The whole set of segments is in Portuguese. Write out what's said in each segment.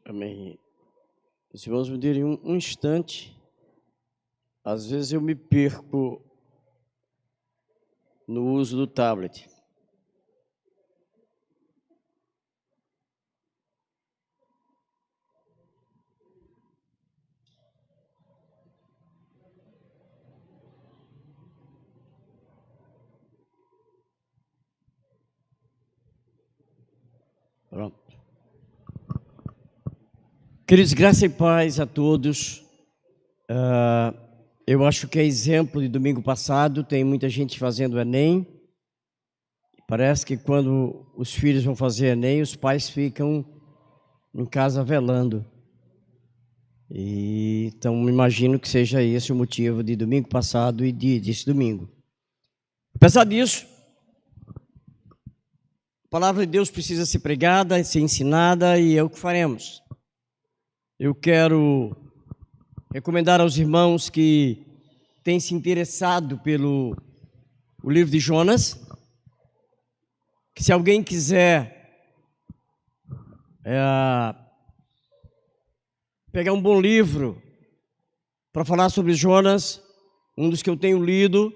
Amém. Os irmãos me derem um instante. Às vezes eu me perco no uso do tablet. Pronto. Queridos, graça e paz a todos. Eu acho que é exemplo de domingo passado, tem muita gente fazendo Enem. Parece que quando os filhos vão fazer Enem, os pais ficam em casa velando. Então, imagino que seja esse o motivo de domingo passado e desse domingo. Apesar disso, a palavra de Deus precisa ser pregada, ser ensinada, e é o que faremos. Eu quero recomendar aos irmãos que têm se interessado pelo livro de Jonas, que se alguém quiser pegar um bom livro para falar sobre Jonas, um dos que eu tenho lido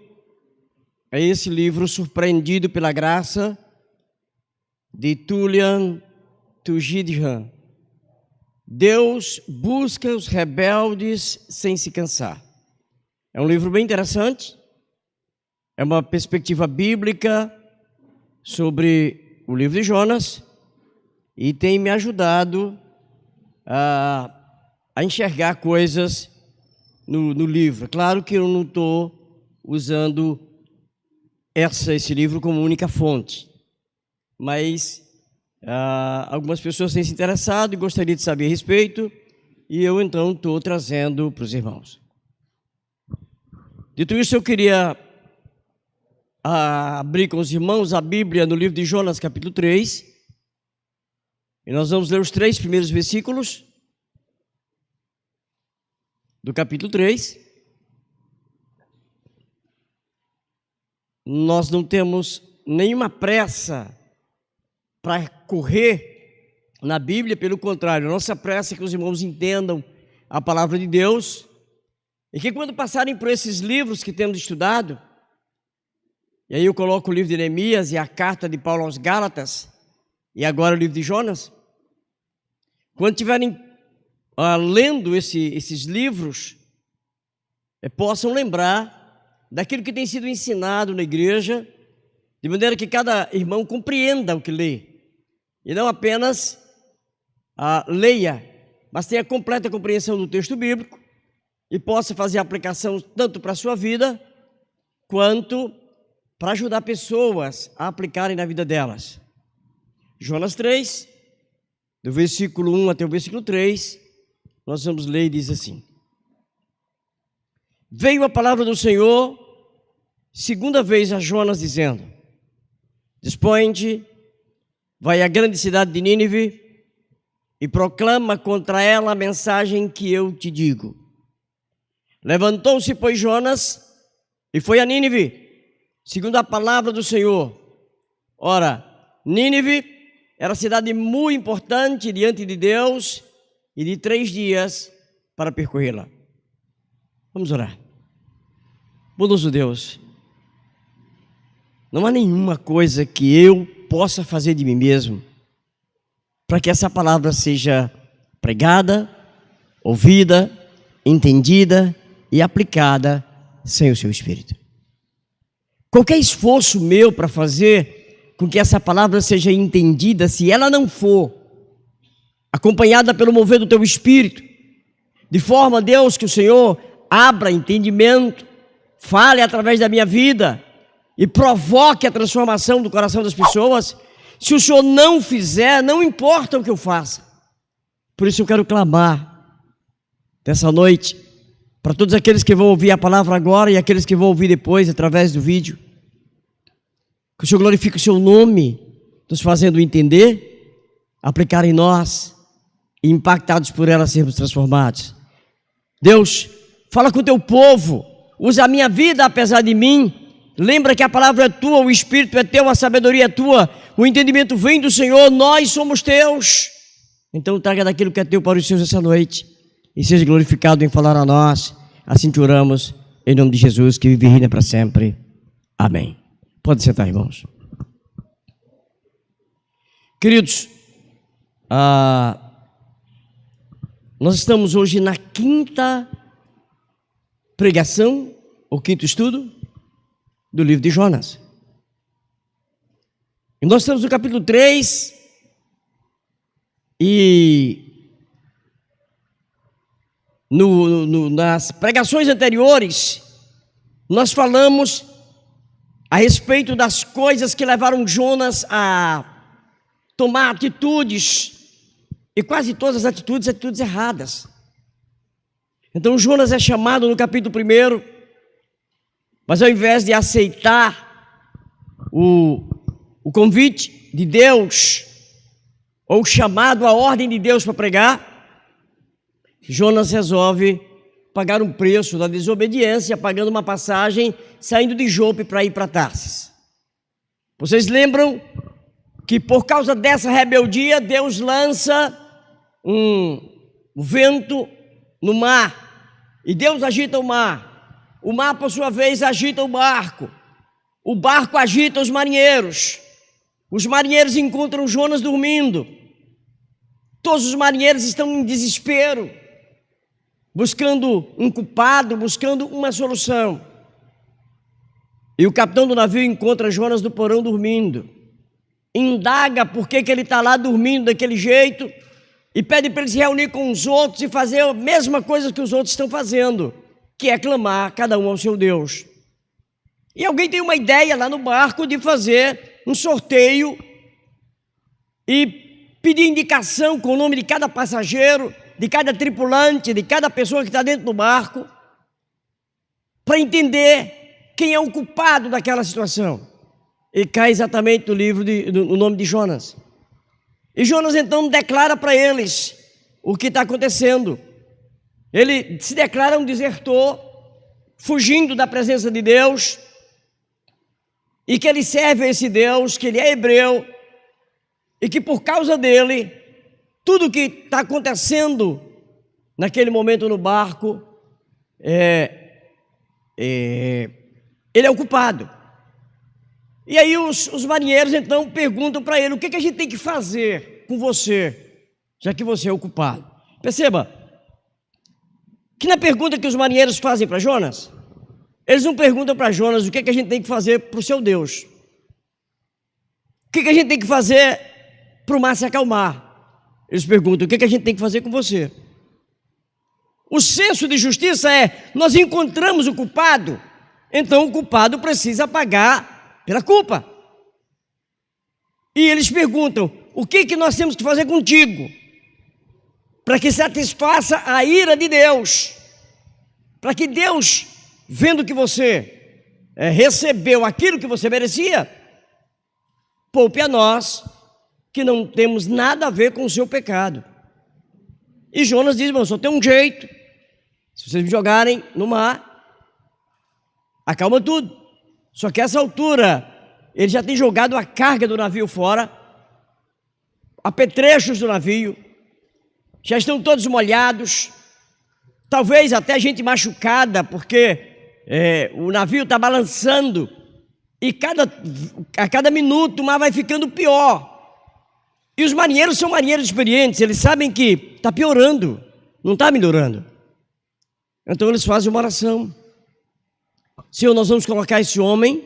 é esse livro, Surpreendido pela Graça, de Tullian Tugidhan. Deus busca os rebeldes sem se cansar. É um livro bem interessante, é uma perspectiva bíblica sobre o livro de Jonas e tem me ajudado a enxergar coisas no livro. Claro que eu não estou usando esse livro como única fonte, mas algumas pessoas têm se interessado e gostariam de saber a respeito, e eu então estou trazendo para os irmãos. Dito isso, eu queria abrir com os irmãos a Bíblia no livro de Jonas, capítulo 3, e nós vamos ler os 3 primeiros versículos do capítulo 3. Nós não temos nenhuma pressa para correr na Bíblia, pelo contrário, nossa pressa é que os irmãos entendam a palavra de Deus e que quando passarem por esses livros que temos estudado, e aí eu coloco o livro de Neemias e a carta de Paulo aos Gálatas e agora o livro de Jonas, quando estiverem lendo esses livros, possam lembrar daquilo que tem sido ensinado na igreja, de maneira que cada irmão compreenda o que lê. E não apenas leia, mas tenha completa compreensão do texto bíblico e possa fazer aplicação tanto para a sua vida, quanto para ajudar pessoas a aplicarem na vida delas. Jonas 3, do versículo 1 até o versículo 3, nós vamos ler e diz assim: Veio a palavra do Senhor segunda vez a Jonas, dizendo: Dispõe-te, vai à grande cidade de Nínive e proclama contra ela a mensagem que eu te digo. Levantou-se, pois, Jonas e foi a Nínive, segundo a palavra do Senhor. Ora, Nínive era cidade muito importante diante de Deus e de 3 dias para percorrê-la. Vamos orar. Bondoso Deus, não há nenhuma coisa que eu possa fazer de mim mesmo para que essa palavra seja pregada, ouvida, entendida e aplicada sem o seu Espírito. Qualquer esforço meu para fazer com que essa palavra seja entendida, se ela não for acompanhada pelo mover do teu Espírito, de forma, Deus, que o Senhor abra entendimento, fale através da minha vida e provoque a transformação do coração das pessoas, se o Senhor não fizer, não importa o que eu faça. Por isso eu quero clamar nessa noite para todos aqueles que vão ouvir a palavra agora e aqueles que vão ouvir depois através do vídeo, que o Senhor glorifique o seu nome, nos fazendo entender, aplicar em nós e impactados por ela sermos transformados. Deus, fala com o teu povo, usa a minha vida apesar de mim. Lembra que a palavra é tua, o Espírito é teu, a sabedoria é tua, o entendimento vem do Senhor, nós somos teus. Então traga daquilo que é teu para os seus essa noite e seja glorificado em falar a nós. Assim te oramos, em nome de Jesus, que vive e reina para sempre. Amém. Pode sentar, irmãos. Queridos, nós estamos hoje na quinta pregação, ou quinto estudo, do livro de Jonas. E nós estamos no capítulo 3, e nas pregações anteriores, nós falamos a respeito das coisas que levaram Jonas a tomar atitudes, e quase todas as atitudes erradas. Então Jonas é chamado no capítulo 1, mas ao invés de aceitar o convite de Deus, ou o chamado, a ordem de Deus para pregar, Jonas resolve pagar um preço da desobediência, pagando uma passagem, saindo de Jope para ir para Tarsis. Vocês lembram que por causa dessa rebeldia, Deus lança um vento no mar, e Deus agita o mar por sua vez agita o barco agita os marinheiros encontram Jonas dormindo, todos os marinheiros estão em desespero, buscando um culpado, buscando uma solução, e o capitão do navio encontra Jonas no porão dormindo, indaga por que ele está lá dormindo daquele jeito, e pede para ele se reunir com os outros e fazer a mesma coisa que os outros estão fazendo, que é clamar cada um ao seu Deus. E alguém tem uma ideia lá no barco de fazer um sorteio e pedir indicação com o nome de cada passageiro, de cada tripulante, de cada pessoa que está dentro do barco, para entender quem é o culpado daquela situação. E cai exatamente no nome de Jonas. E Jonas então declara para eles o que está acontecendo. Ele se declara um desertor, fugindo da presença de Deus, e que ele serve a esse Deus, que ele é hebreu, e que por causa dele, tudo que está acontecendo naquele momento no barco, ele é o culpado. E aí os marinheiros então perguntam para ele: o que a gente tem que fazer com você, já que você é o culpado? Perceba que na pergunta que os marinheiros fazem para Jonas, eles não perguntam para Jonas o que a gente tem que fazer para o seu Deus, o que a gente tem que fazer para o mar se acalmar. Eles perguntam: o que a gente tem que fazer com você? O senso de justiça é: nós encontramos o culpado, então o culpado precisa pagar pela culpa. E eles perguntam: o que nós temos que fazer contigo para que satisfaça a ira de Deus, para que Deus, vendo que você recebeu aquilo que você merecia, poupe a nós que não temos nada a ver com o seu pecado. E Jonas diz: só tem um jeito, se vocês me jogarem no mar, acalma tudo. Só que a essa altura, ele já tem jogado a carga do navio fora, apetrechos do navio, já estão todos molhados, talvez até gente machucada, porque o navio está balançando, e a cada minuto o mar vai ficando pior. E os marinheiros são marinheiros experientes, eles sabem que está piorando, não está melhorando. Então eles fazem uma oração: Senhor, nós vamos colocar esse homem,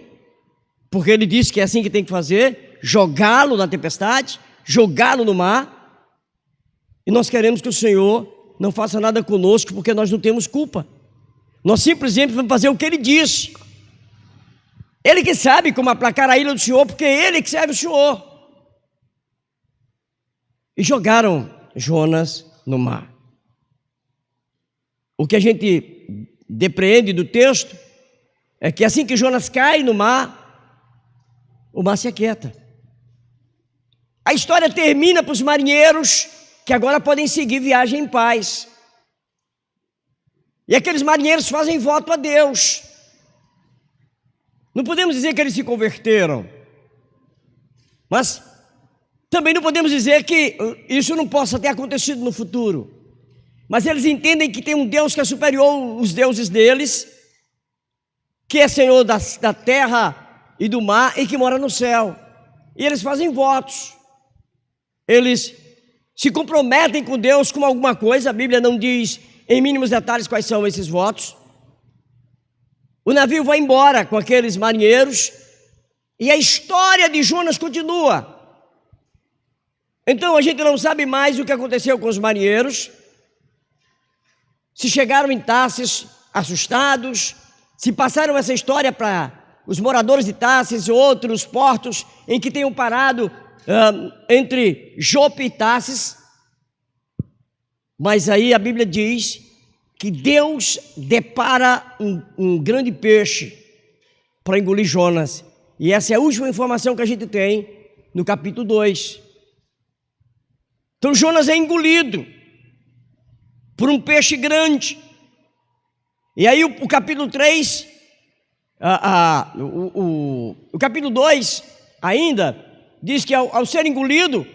porque ele disse que é assim que tem que fazer, jogá-lo na tempestade, jogá-lo no mar, e nós queremos que o Senhor não faça nada conosco, porque nós não temos culpa. Nós simplesmente vamos fazer o que ele disse. Ele que sabe como aplacar a ira do Senhor, porque é ele que serve o Senhor. E jogaram Jonas no mar. O que a gente depreende do texto é que assim que Jonas cai no mar, o mar se aquieta. A história termina para os marinheiros, que agora podem seguir viagem em paz. E aqueles marinheiros fazem voto a Deus. Não podemos dizer que eles se converteram, mas Também não podemos dizer que isso não possa ter acontecido no futuro. Mas eles entendem que tem um Deus que é superior aos deuses deles, que é Senhor da terra e do mar e que mora no céu. E eles fazem votos. Eles se comprometem com Deus com alguma coisa. A Bíblia não diz em mínimos detalhes quais são esses votos. O navio vai embora com aqueles marinheiros e a história de Jonas continua. Então a gente não sabe mais o que aconteceu com os marinheiros. Se chegaram em Tarsis assustados, se passaram essa história para os moradores de Tarsis e outros portos em que tenham parado entre Jope e Tarsis. Mas aí a Bíblia diz que Deus depara um grande peixe para engolir Jonas. E essa é a última informação que a gente tem no capítulo 2. Então Jonas é engolido por um peixe grande. E aí o capítulo 3, o capítulo 2 ainda diz que ao ser engolido,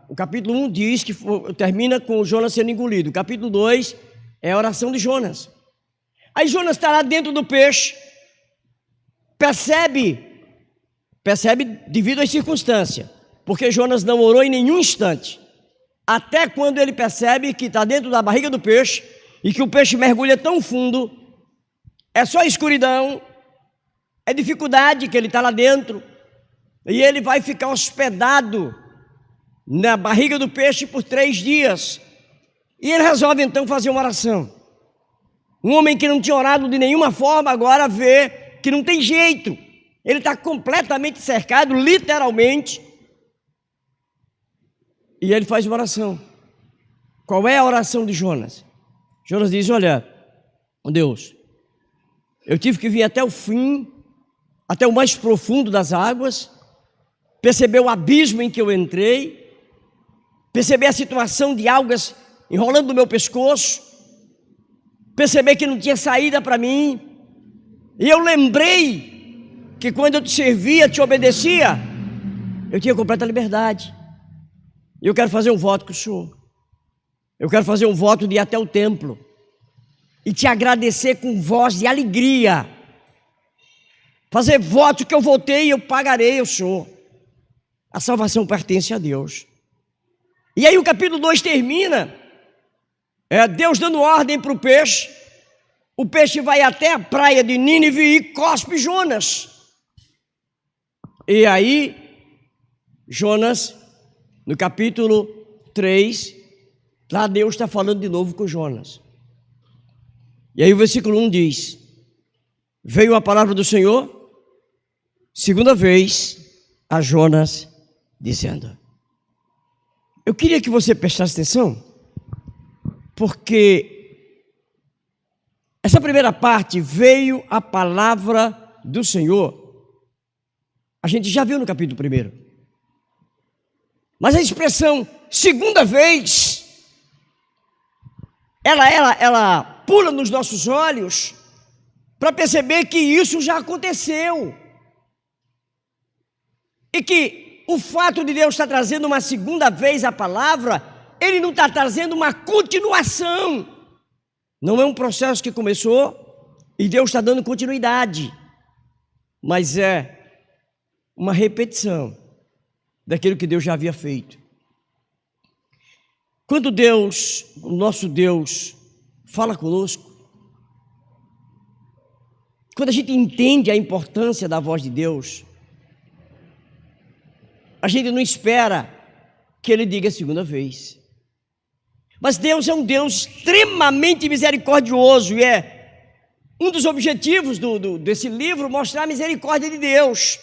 o capítulo 1 diz que termina com Jonas sendo engolido. O capítulo 2 é a oração de Jonas. Aí Jonas está lá dentro do peixe, percebe devido às circunstâncias, porque Jonas não orou em nenhum instante, até quando ele percebe que está dentro da barriga do peixe e que o peixe mergulha tão fundo, é só escuridão, é dificuldade que ele está lá dentro, e ele vai ficar hospedado na barriga do peixe por 3 dias. E ele resolve então fazer uma oração. Um homem que não tinha orado de nenhuma forma, agora vê que não tem jeito. Ele está completamente cercado, literalmente. E ele faz uma oração. Qual é a oração de Jonas? Jonas diz: olha, Deus, eu tive que vir até o fim, até o mais profundo das águas, perceber o abismo em que eu entrei, perceber a situação de algas enrolando no meu pescoço, perceber que não tinha saída para mim. E eu lembrei que quando eu te servia, te obedecia, eu tinha completa liberdade. E eu quero fazer um voto com o Senhor. Eu quero fazer um voto de ir até o templo e te agradecer com voz de alegria. Fazer voto que eu votei e eu pagarei ao Senhor. A salvação pertence a Deus. E aí o capítulo 2 termina, Deus dando ordem para o peixe. O peixe vai até a praia de Nínive e cospe Jonas. E aí Jonas, no capítulo 3, lá Deus está falando de novo com Jonas. E aí o versículo 1 diz: veio a palavra do Senhor, segunda vez, a Jonas, dizendo. Eu queria que você prestasse atenção, porque essa primeira parte, veio a palavra do Senhor, a gente já viu no capítulo 1. Mas a expressão segunda vez, ela pula nos nossos olhos para perceber que isso já aconteceu. E que o fato de Deus estar trazendo uma segunda vez a palavra, Ele não está trazendo uma continuação. Não é um processo que começou e Deus está dando continuidade, mas é uma repetição daquilo que Deus já havia feito. Quando Deus, o nosso Deus, fala conosco, quando a gente entende a importância da voz de Deus, a gente não espera que Ele diga a segunda vez. Mas Deus é um Deus extremamente misericordioso, e é um dos objetivos desse livro mostrar a misericórdia de Deus.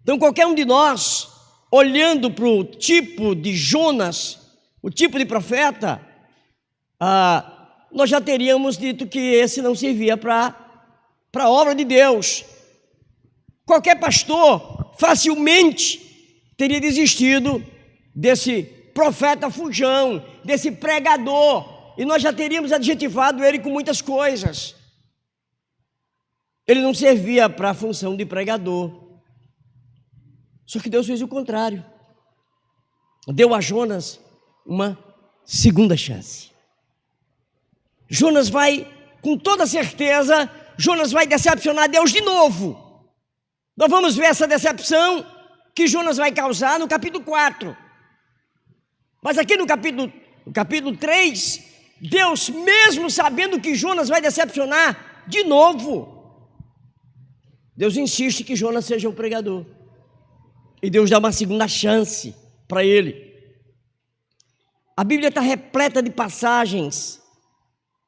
Então qualquer um de nós, olhando para o tipo de Jonas, o tipo de profeta, nós já teríamos dito que esse não servia para a obra de Deus. Qualquer pastor facilmente teria desistido desse profeta fujão, desse pregador, e nós já teríamos adjetivado ele com muitas coisas. Ele não servia para a função de pregador. Só que Deus fez o contrário. Deu a Jonas uma segunda chance. Jonas vai, com toda certeza, Jonas vai decepcionar Deus de novo. Nós vamos ver essa decepção que Jonas vai causar no capítulo 4. Mas aqui no capítulo 3, Deus, mesmo sabendo que Jonas vai decepcionar de novo, Deus insiste que Jonas seja o pregador. E Deus dá uma segunda chance para ele. A Bíblia está repleta de passagens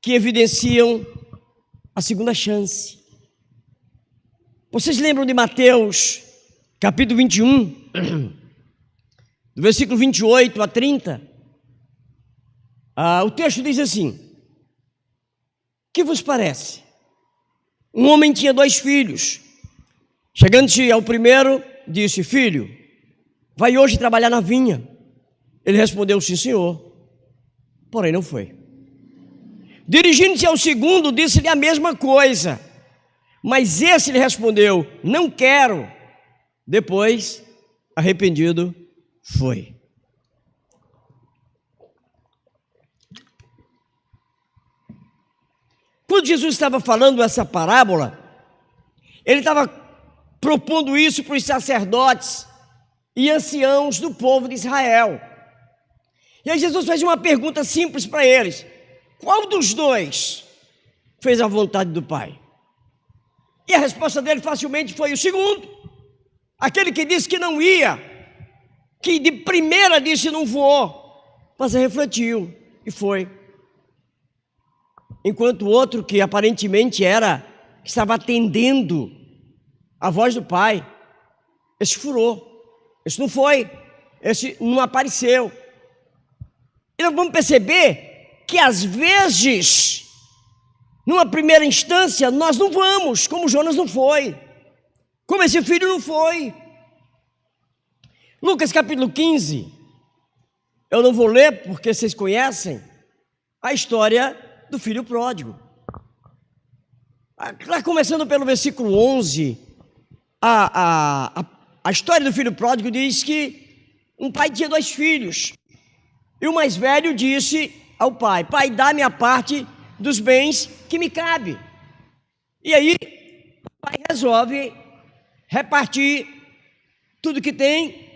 que evidenciam a segunda chance. Vocês lembram de Mateus, capítulo 21, do versículo 28 a 30? O texto diz assim: que vos parece? Um homem tinha 2 filhos. Chegando-se ao primeiro, disse: filho, vai hoje trabalhar na vinha. Ele respondeu: sim, senhor. Porém não foi. Dirigindo-se ao segundo, disse-lhe a mesma coisa. Mas esse lhe respondeu: não quero. Depois, arrependido, foi. Quando Jesus estava falando essa parábola, ele estava propondo isso para os sacerdotes e anciãos do povo de Israel. E aí Jesus fez uma pergunta simples para eles: qual dos 2 fez a vontade do Pai? E a resposta dele facilmente foi o segundo, aquele que disse que não ia, que de primeira disse não vou, mas refletiu e foi. Enquanto o outro, que aparentemente estava atendendo a voz do Pai, esse furou, esse não foi, esse não apareceu. E nós vamos perceber que às vezes, numa primeira instância, nós não vamos, como Jonas não foi, como esse filho não foi. Lucas capítulo 15, eu não vou ler porque vocês conhecem a história do filho pródigo. Lá começando pelo versículo 11, a história do filho pródigo diz que um pai tinha 2 filhos, e o mais velho disse ao pai: pai, dá-me a parte dos bens que me cabe. E aí o pai resolve repartir tudo que tem.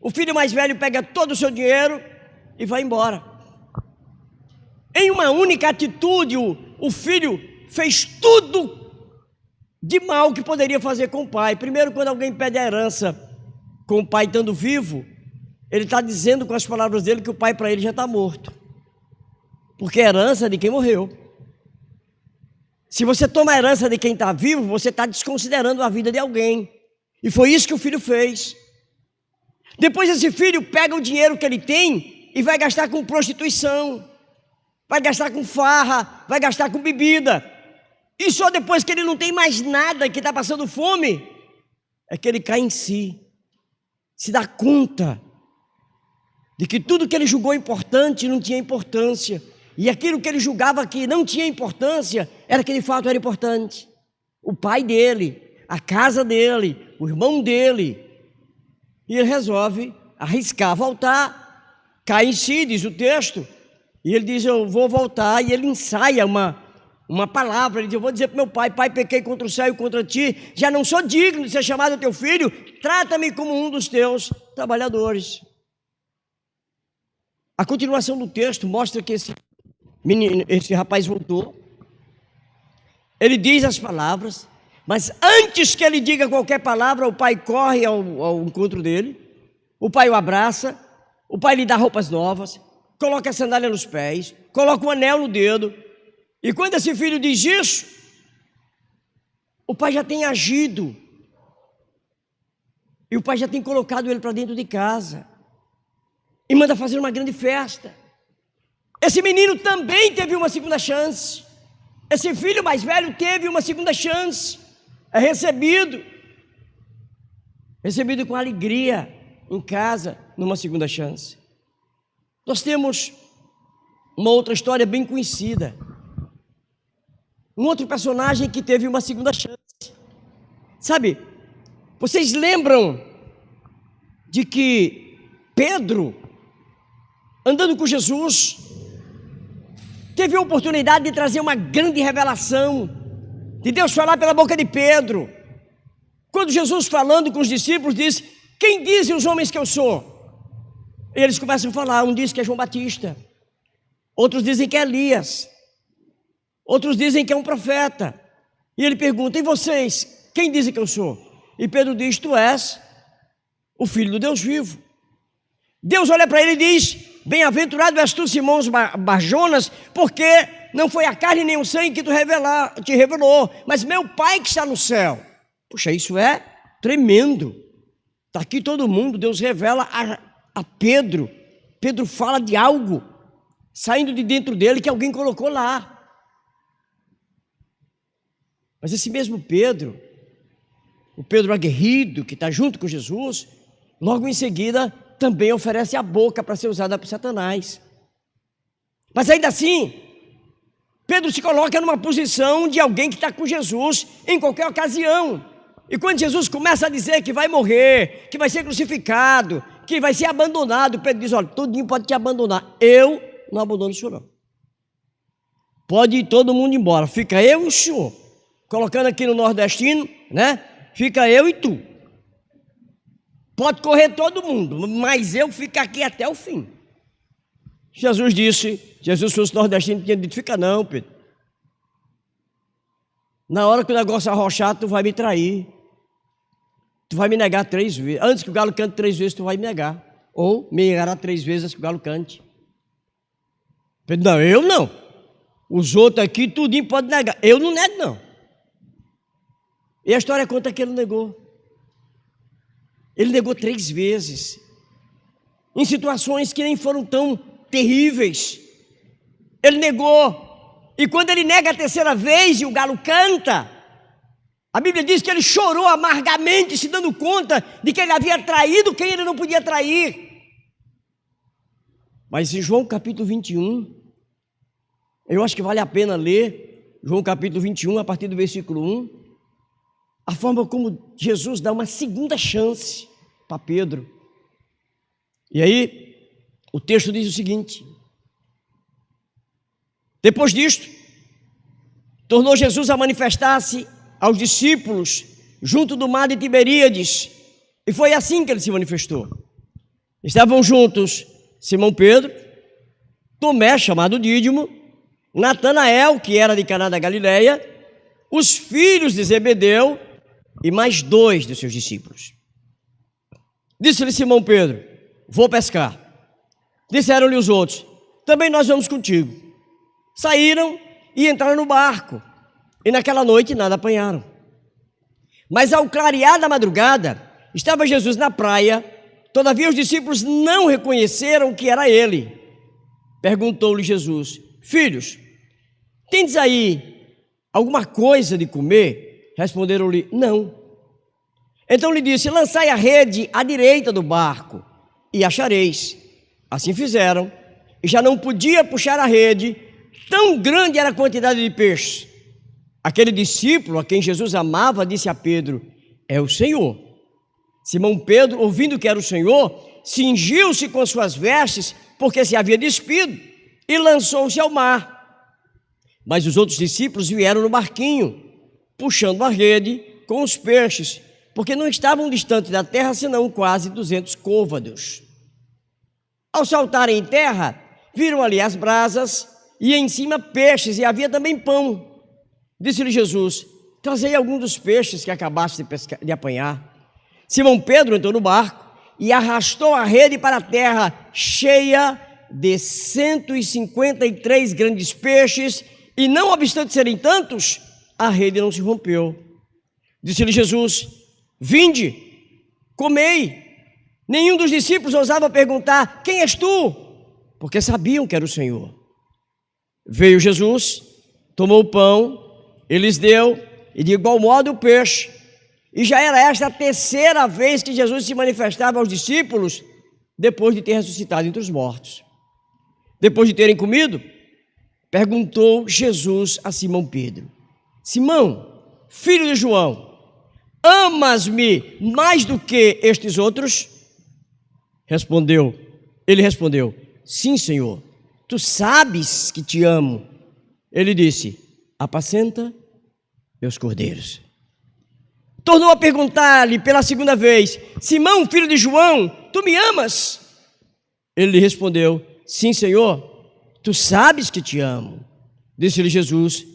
O filho mais velho pega todo o seu dinheiro e vai embora. Em uma única atitude, o filho fez tudo de mal que poderia fazer com o pai. Primeiro, quando alguém pede a herança com o pai estando vivo, ele está dizendo com as palavras dele que o pai para ele já está morto, porque é herança de quem morreu. Se você toma a herança de quem está vivo, você está desconsiderando a vida de alguém. E foi isso que o filho fez. Depois esse filho pega o dinheiro que ele tem e vai gastar com prostituição, vai gastar com farra, vai gastar com bebida. E só depois que ele não tem mais nada, que está passando fome, é que ele cai em si, se dá conta de que tudo que ele julgou importante não tinha importância, e aquilo que ele julgava que não tinha importância era que de fato era importante. O pai dele, a casa dele, o irmão dele. E ele resolve arriscar voltar, cai em si, diz o texto, e ele diz: eu vou voltar. E ele ensaia uma palavra, ele diz: eu vou dizer para meu pai: pai, pequei contra o céu e contra ti, já não sou digno de ser chamado teu filho, trata-me como um dos teus trabalhadores. A continuação do texto mostra que esse rapaz voltou, ele diz as palavras, mas antes que ele diga qualquer palavra, o pai corre ao encontro dele, o pai o abraça, o pai lhe dá roupas novas, coloca a sandália nos pés, coloca um anel no dedo, e quando esse filho diz isso, o pai já tem agido, e o pai já tem colocado ele para dentro de casa, e manda fazer uma grande festa. Esse menino também teve uma segunda chance, esse filho mais velho teve uma segunda chance, é recebido com alegria em casa, numa segunda chance. Nós temos uma outra história bem conhecida, um outro personagem que teve uma segunda chance. Sabe, vocês lembram de que Pedro, andando com Jesus, teve a oportunidade de trazer uma grande revelação, de Deus falar pela boca de Pedro. Quando Jesus, falando com os discípulos, disse: quem dizem os homens que eu sou? E eles começam a falar. Um diz que é João Batista, outros dizem que é Elias, outros dizem que é um profeta. E ele pergunta: e vocês, quem dizem que eu sou? E Pedro diz: tu és o Filho do Deus vivo. Deus olha para ele e diz: bem-aventurado és tu, Simão Bar-Jonas, porque não foi a carne nem o sangue que te revelou, mas meu Pai que está no céu. Puxa, isso é tremendo. Está aqui todo mundo. Deus revela a Pedro. Pedro fala de algo saindo de dentro dele que alguém colocou lá. Mas esse mesmo Pedro, o Pedro aguerrido que está junto com Jesus, logo em seguida também oferece a boca para ser usada por Satanás. Mas ainda assim, Pedro se coloca numa posição de alguém que está com Jesus em qualquer ocasião. E quando Jesus começa a dizer que vai morrer, que vai ser crucificado, que vai ser abandonado, Pedro diz: olha, todinho pode te abandonar, eu não abandono o senhor não. Pode ir todo mundo embora, fica eu e o senhor. Colocando aqui no nordestino, né? Fica eu e tu. Pode correr todo mundo, mas eu fico aqui até o fim. Jesus disse: Jesus fosse nordestino, tinha dito: fica não, Pedro. Na hora que o negócio arrochar, tu vai me trair. Tu vai me negar 3 vezes. Antes que o galo cante 3 vezes, tu vai me negar. Ou me negará 3 vezes antes que o galo cante. Pedro: não, eu não. Os outros aqui, tudinho pode negar. Eu não nego, não. E a história conta que ele negou. Ele negou 3 vezes. Em situações que nem foram tão terríveis. Ele negou. E quando ele nega a 3ª vez e o galo canta, a Bíblia diz que ele chorou amargamente, se dando conta de que ele havia traído quem ele não podia trair. Mas em João capítulo 21, eu acho que vale a pena ler João capítulo 21, a partir do versículo 1, a forma como Jesus dá uma segunda chance para Pedro. E aí, o texto diz o seguinte: depois disto, tornou Jesus a manifestar-se aos discípulos junto do mar de Tiberíades, e foi assim que ele se manifestou. Estavam juntos Simão Pedro, Tomé, chamado Dídimo, Natanael, que era de Caná da Galileia, os filhos de Zebedeu e mais 2 de seus discípulos. Disse-lhe Simão Pedro: vou pescar. Disseram-lhe os outros: também nós vamos contigo. Saíram e entraram no barco, e naquela noite nada apanharam. Mas ao clarear da madrugada, estava Jesus na praia. Todavia os discípulos não reconheceram que era ele. Perguntou-lhe Jesus: filhos, tendes aí alguma coisa de comer? Responderam-lhe: não. Então lhe disse: lançai a rede à direita do barco e achareis. Assim fizeram, e já não podia puxar a rede, tão grande era a quantidade de peixes. Aquele discípulo a quem Jesus amava disse a Pedro: é o Senhor. Simão Pedro, ouvindo que era o Senhor, cingiu-se com suas vestes, porque se havia despido, e lançou-se ao mar. Mas os outros discípulos vieram no barquinho, puxando a rede com os peixes, porque não estavam distantes da terra, senão quase 200 côvados. Ao saltarem em terra, viram ali as brasas, e em cima peixes, e havia também pão. Disse-lhe Jesus: trazei algum dos peixes que acabaste de apanhar. Simão Pedro entrou no barco e arrastou a rede para a terra, cheia de 153 grandes peixes, e não obstante serem tantos, a rede não se rompeu. Disse-lhe Jesus: vinde, comei. Nenhum dos discípulos ousava perguntar: quem és tu? Porque sabiam que era o Senhor. Veio Jesus, tomou o pão, ele lhes deu, e de igual modo o peixe. E já era esta a 3ª vez que Jesus se manifestava aos discípulos, depois de ter ressuscitado entre os mortos. Depois de terem comido, perguntou Jesus a Simão Pedro: Simão, filho de João, amas-me mais do que estes outros? Ele respondeu: sim, Senhor, tu sabes que te amo. Ele disse: apacenta meus cordeiros. Tornou a perguntar-lhe pela segunda vez: Simão, filho de João, tu me amas? Ele lhe respondeu: sim, Senhor, tu sabes que te amo. Disse-lhe Jesus: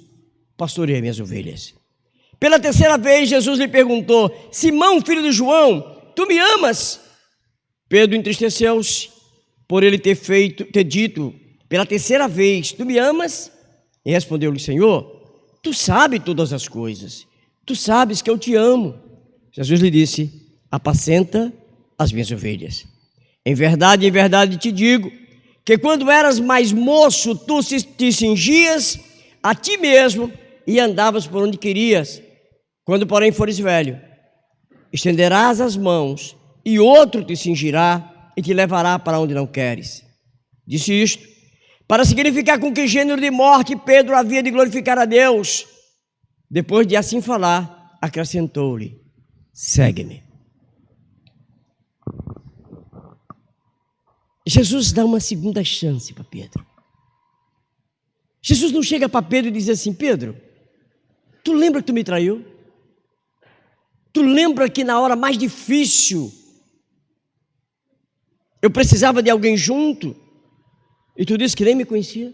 pastoreia minhas ovelhas. Pela terceira vez, Jesus lhe perguntou: Simão, filho de João, tu me amas? Pedro entristeceu-se por ele ter dito pela terceira vez: tu me amas? E respondeu-lhe: Senhor, tu sabes todas as coisas, tu sabes que eu te amo. Jesus lhe disse: apacenta as minhas ovelhas. Em verdade te digo, que quando eras mais moço, tu te cingias a ti mesmo e andavas por onde querias. Quando, porém, fores velho, estenderás as mãos e outro te cingirá e te levará para onde não queres. Disse isto para significar com que gênero de morte Pedro havia de glorificar a Deus. Depois de assim falar, acrescentou-lhe: segue-me. Jesus dá uma segunda chance para Pedro. Jesus não chega para Pedro e diz assim: Pedro, tu lembra que tu me traiu? Tu lembra que na hora mais difícil eu precisava de alguém junto e tu disse que nem me conhecia?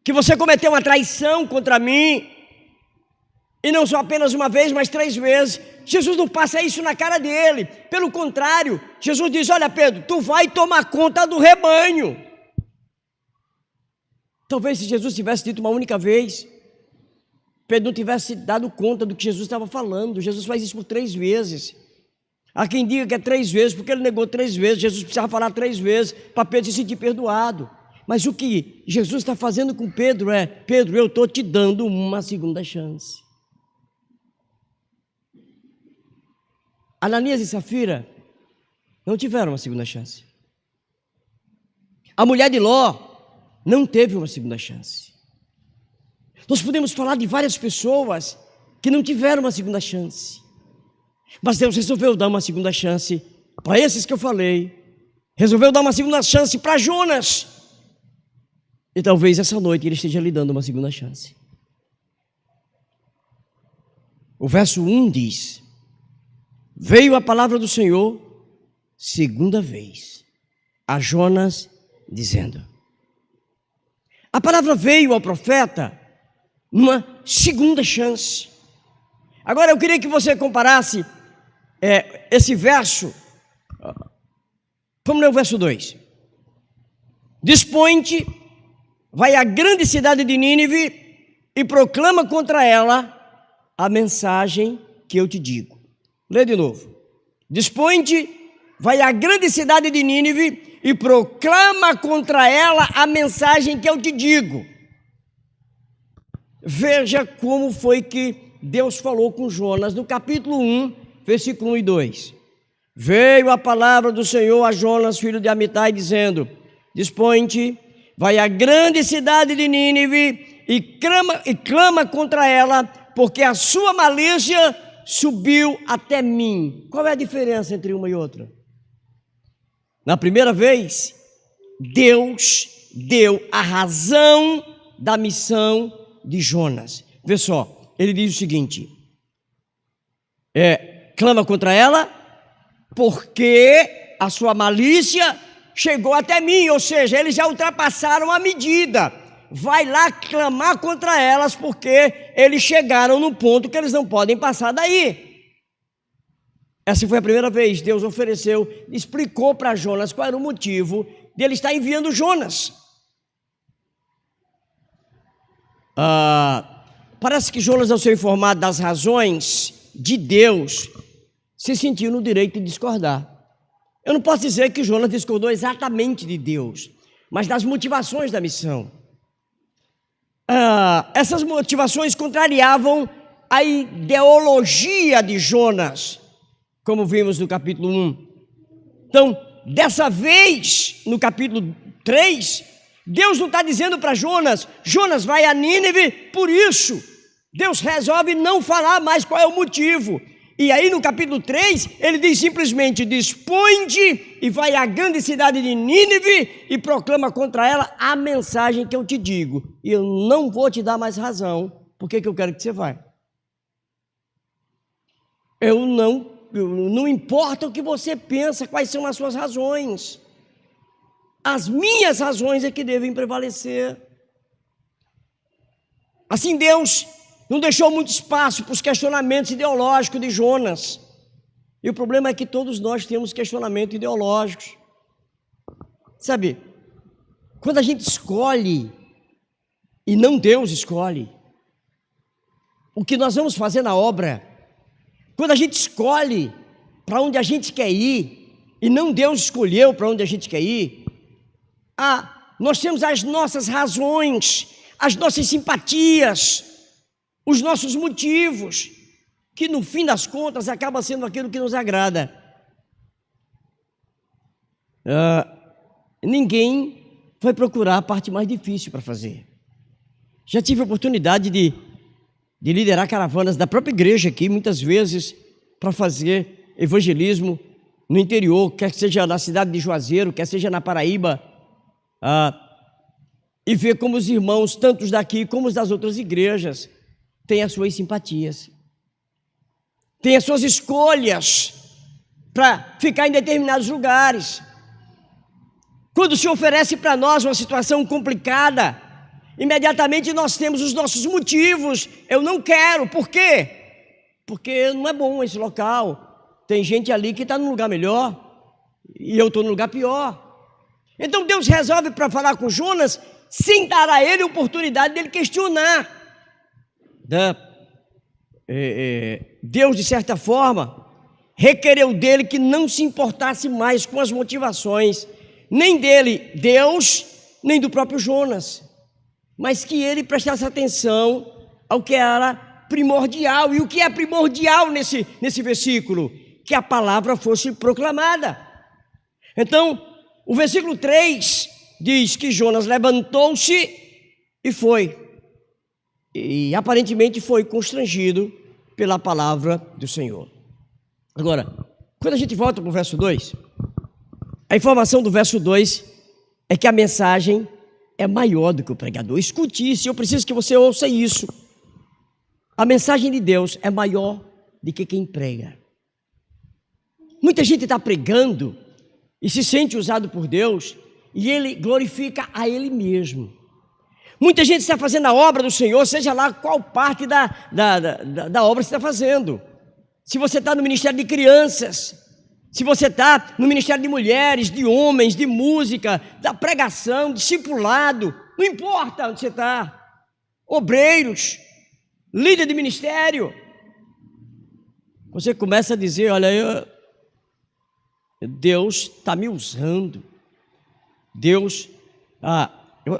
Que você cometeu uma traição contra mim, e não só apenas uma vez, mas 3 vezes. Jesus não passa isso na cara dele. Pelo contrário, Jesus diz: olha, Pedro, tu vai tomar conta do rebanho. Talvez se Jesus tivesse dito uma única vez, Pedro não tivesse dado conta do que Jesus estava falando. Jesus faz isso por 3 vezes. Há quem diga que é 3 vezes, porque ele negou 3 vezes. Jesus precisava falar 3 vezes para Pedro se sentir perdoado. Mas o que Jesus está fazendo com Pedro é: Pedro, eu estou te dando uma segunda chance. Ananias e Safira não tiveram uma segunda chance. A mulher de Ló não teve uma segunda chance. Nós podemos falar de várias pessoas que não tiveram uma segunda chance, mas Deus resolveu dar uma segunda chance para esses que eu falei. Resolveu dar uma segunda chance para Jonas. E talvez essa noite ele esteja lhe dando uma segunda chance. O verso 1 diz: veio a palavra do Senhor segunda vez a Jonas, dizendo. A palavra veio ao profeta numa segunda chance. Agora eu queria que você comparasse esse verso. Vamos ler o verso 2. Dispõe-te, vai à grande cidade de Nínive e proclama contra ela a mensagem que eu te digo. Lê de novo. Dispõe-te, vai à grande cidade de Nínive e proclama contra ela a mensagem que eu te digo. Veja como foi que Deus falou com Jonas no capítulo 1, versículo 1 e 2. Veio a palavra do Senhor a Jonas, filho de Amitai, dizendo: dispõe-te, vai à grande cidade de Nínive e clama contra ela, porque a sua malícia subiu até mim. Qual é a diferença entre uma e outra? Na primeira vez, Deus deu a razão da missão de Jonas. Vê só, ele diz o seguinte: clama contra ela, porque a sua malícia chegou até mim, ou seja, eles já ultrapassaram a medida. Vai lá clamar contra elas, porque eles chegaram no ponto que eles não podem passar daí. Essa foi a primeira vez. Deus ofereceu, explicou para Jonas qual era o motivo de ele estar enviando Jonas. Parece que Jonas, ao ser informado das razões de Deus, se sentiu no direito de discordar. Eu não posso dizer que Jonas discordou exatamente de Deus, mas das motivações da missão. Essas motivações contrariavam a ideologia de Jonas, como vimos no capítulo 1. Então, dessa vez, no capítulo 3, Deus não está dizendo para Jonas: Jonas, vai a Nínive por isso. Deus resolve não falar mais qual é o motivo. E aí no capítulo 3, ele diz simplesmente: dispõe-te e vai à grande cidade de Nínive e proclama contra ela a mensagem que eu te digo. E eu não vou te dar mais razão, porque que eu quero que você vá. Não importa o que você pensa, quais são as suas razões. As minhas razões é que devem prevalecer. Assim Deus não deixou muito espaço para os questionamentos ideológicos de Jonas. E o problema é que todos nós temos questionamentos ideológicos. Sabe, quando a gente escolhe, e não Deus escolhe, o que nós vamos fazer na obra, quando a gente escolhe para onde a gente quer ir, e não Deus escolheu para onde a gente quer ir, nós temos as nossas razões, as nossas simpatias, os nossos motivos, que no fim das contas acaba sendo aquilo que nos agrada. Ninguém vai procurar a parte mais difícil para fazer. Já tive a oportunidade de liderar caravanas da própria igreja aqui, muitas vezes, para fazer evangelismo no interior, quer seja na cidade de Juazeiro, quer seja na Paraíba, e ver como os irmãos, tantos daqui como os das outras igrejas, têm as suas simpatias, têm as suas escolhas para ficar em determinados lugares. Quando se oferece para nós uma situação complicada, imediatamente nós temos os nossos motivos. Eu não quero, por quê? Porque não é bom esse local, tem gente ali que está num lugar melhor, e eu estou num lugar pior. Então Deus resolve para falar com Jonas, sem dar a ele a oportunidade dele questionar. Deus, de certa forma, requereu dele que não se importasse mais com as motivações, nem dele, Deus, nem do próprio Jonas, mas que ele prestasse atenção ao que era primordial. E o que é primordial nesse versículo? Que a palavra fosse proclamada. Então, o versículo 3 diz que Jonas levantou-se e foi. E aparentemente foi constrangido pela palavra do Senhor. Agora, quando a gente volta para o verso 2, a informação do verso 2 é que a mensagem é maior do que o pregador. Escute isso, eu preciso que você ouça isso. A mensagem de Deus é maior do que quem prega. Muita gente está pregando e se sente usado por Deus e ele glorifica a ele mesmo. Muita gente está fazendo a obra do Senhor, seja lá qual parte da obra você está fazendo. Se você está no ministério de crianças, se você está no ministério de mulheres, de homens, de música, da pregação, discipulado, não importa onde você está, obreiros, líder de ministério, você começa a dizer: olha, Deus está me usando. Deus,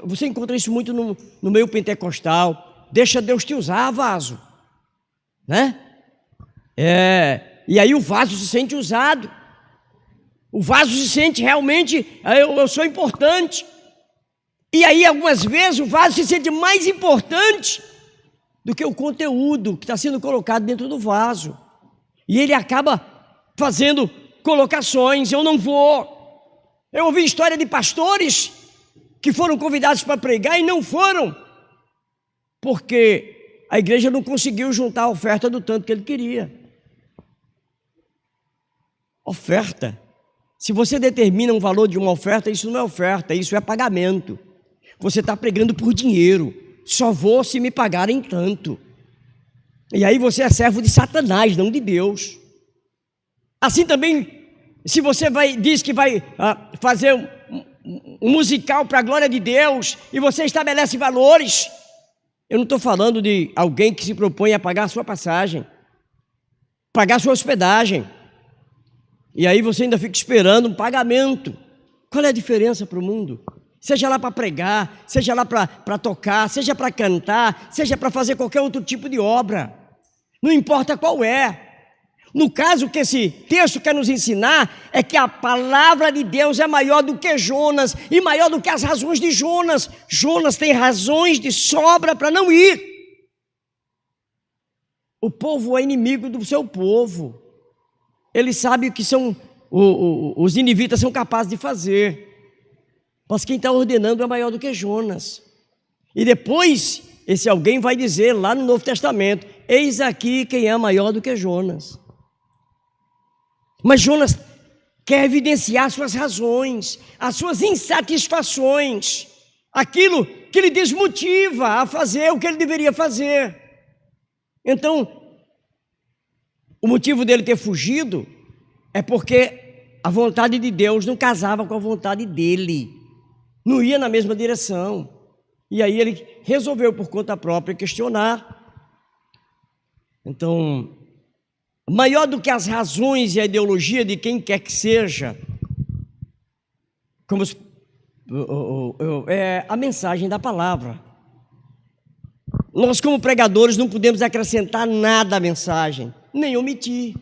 você encontra isso muito no meio pentecostal. Deixa Deus te usar, vaso, né? E aí o vaso se sente usado. O vaso se sente realmente, eu sou importante. E aí algumas vezes o vaso se sente mais importante do que o conteúdo que está sendo colocado dentro do vaso. E ele acaba fazendo colocações: eu não vou. Eu ouvi história de pastores que foram convidados para pregar e não foram, porque a igreja não conseguiu juntar a oferta do tanto que ele queria. Oferta. Se você determina um valor de uma oferta, isso não é oferta, isso é pagamento. Você está pregando por dinheiro. Só vou se me pagarem tanto. E aí você é servo de Satanás, não de Deus. Assim também, se você diz que vai fazer um musical para a glória de Deus e você estabelece valores, eu não estou falando de alguém que se propõe a pagar a sua passagem, pagar a sua hospedagem, e aí você ainda fica esperando um pagamento. Qual é a diferença para o mundo? Seja lá para pregar, seja lá para tocar, seja para cantar, seja para fazer qualquer outro tipo de obra, não importa qual é. No caso, o que esse texto quer nos ensinar é que a palavra de Deus é maior do que Jonas e maior do que as razões de Jonas. Jonas tem razões de sobra para não ir. O povo é inimigo do seu povo. Ele sabe o que os ninivitas são capazes de fazer. Mas quem está ordenando é maior do que Jonas. E depois, esse alguém vai dizer lá no Novo Testamento: eis aqui quem é maior do que Jonas. Mas Jonas quer evidenciar suas razões, as suas insatisfações, aquilo que lhe desmotiva a fazer o que ele deveria fazer. Então, o motivo dele ter fugido é porque a vontade de Deus não casava com a vontade dele, não ia na mesma direção. E aí ele resolveu por conta própria questionar. Então, maior do que as razões e a ideologia de quem quer que seja, é a mensagem da palavra. Nós, como pregadores, não podemos acrescentar nada à mensagem, nem omitir.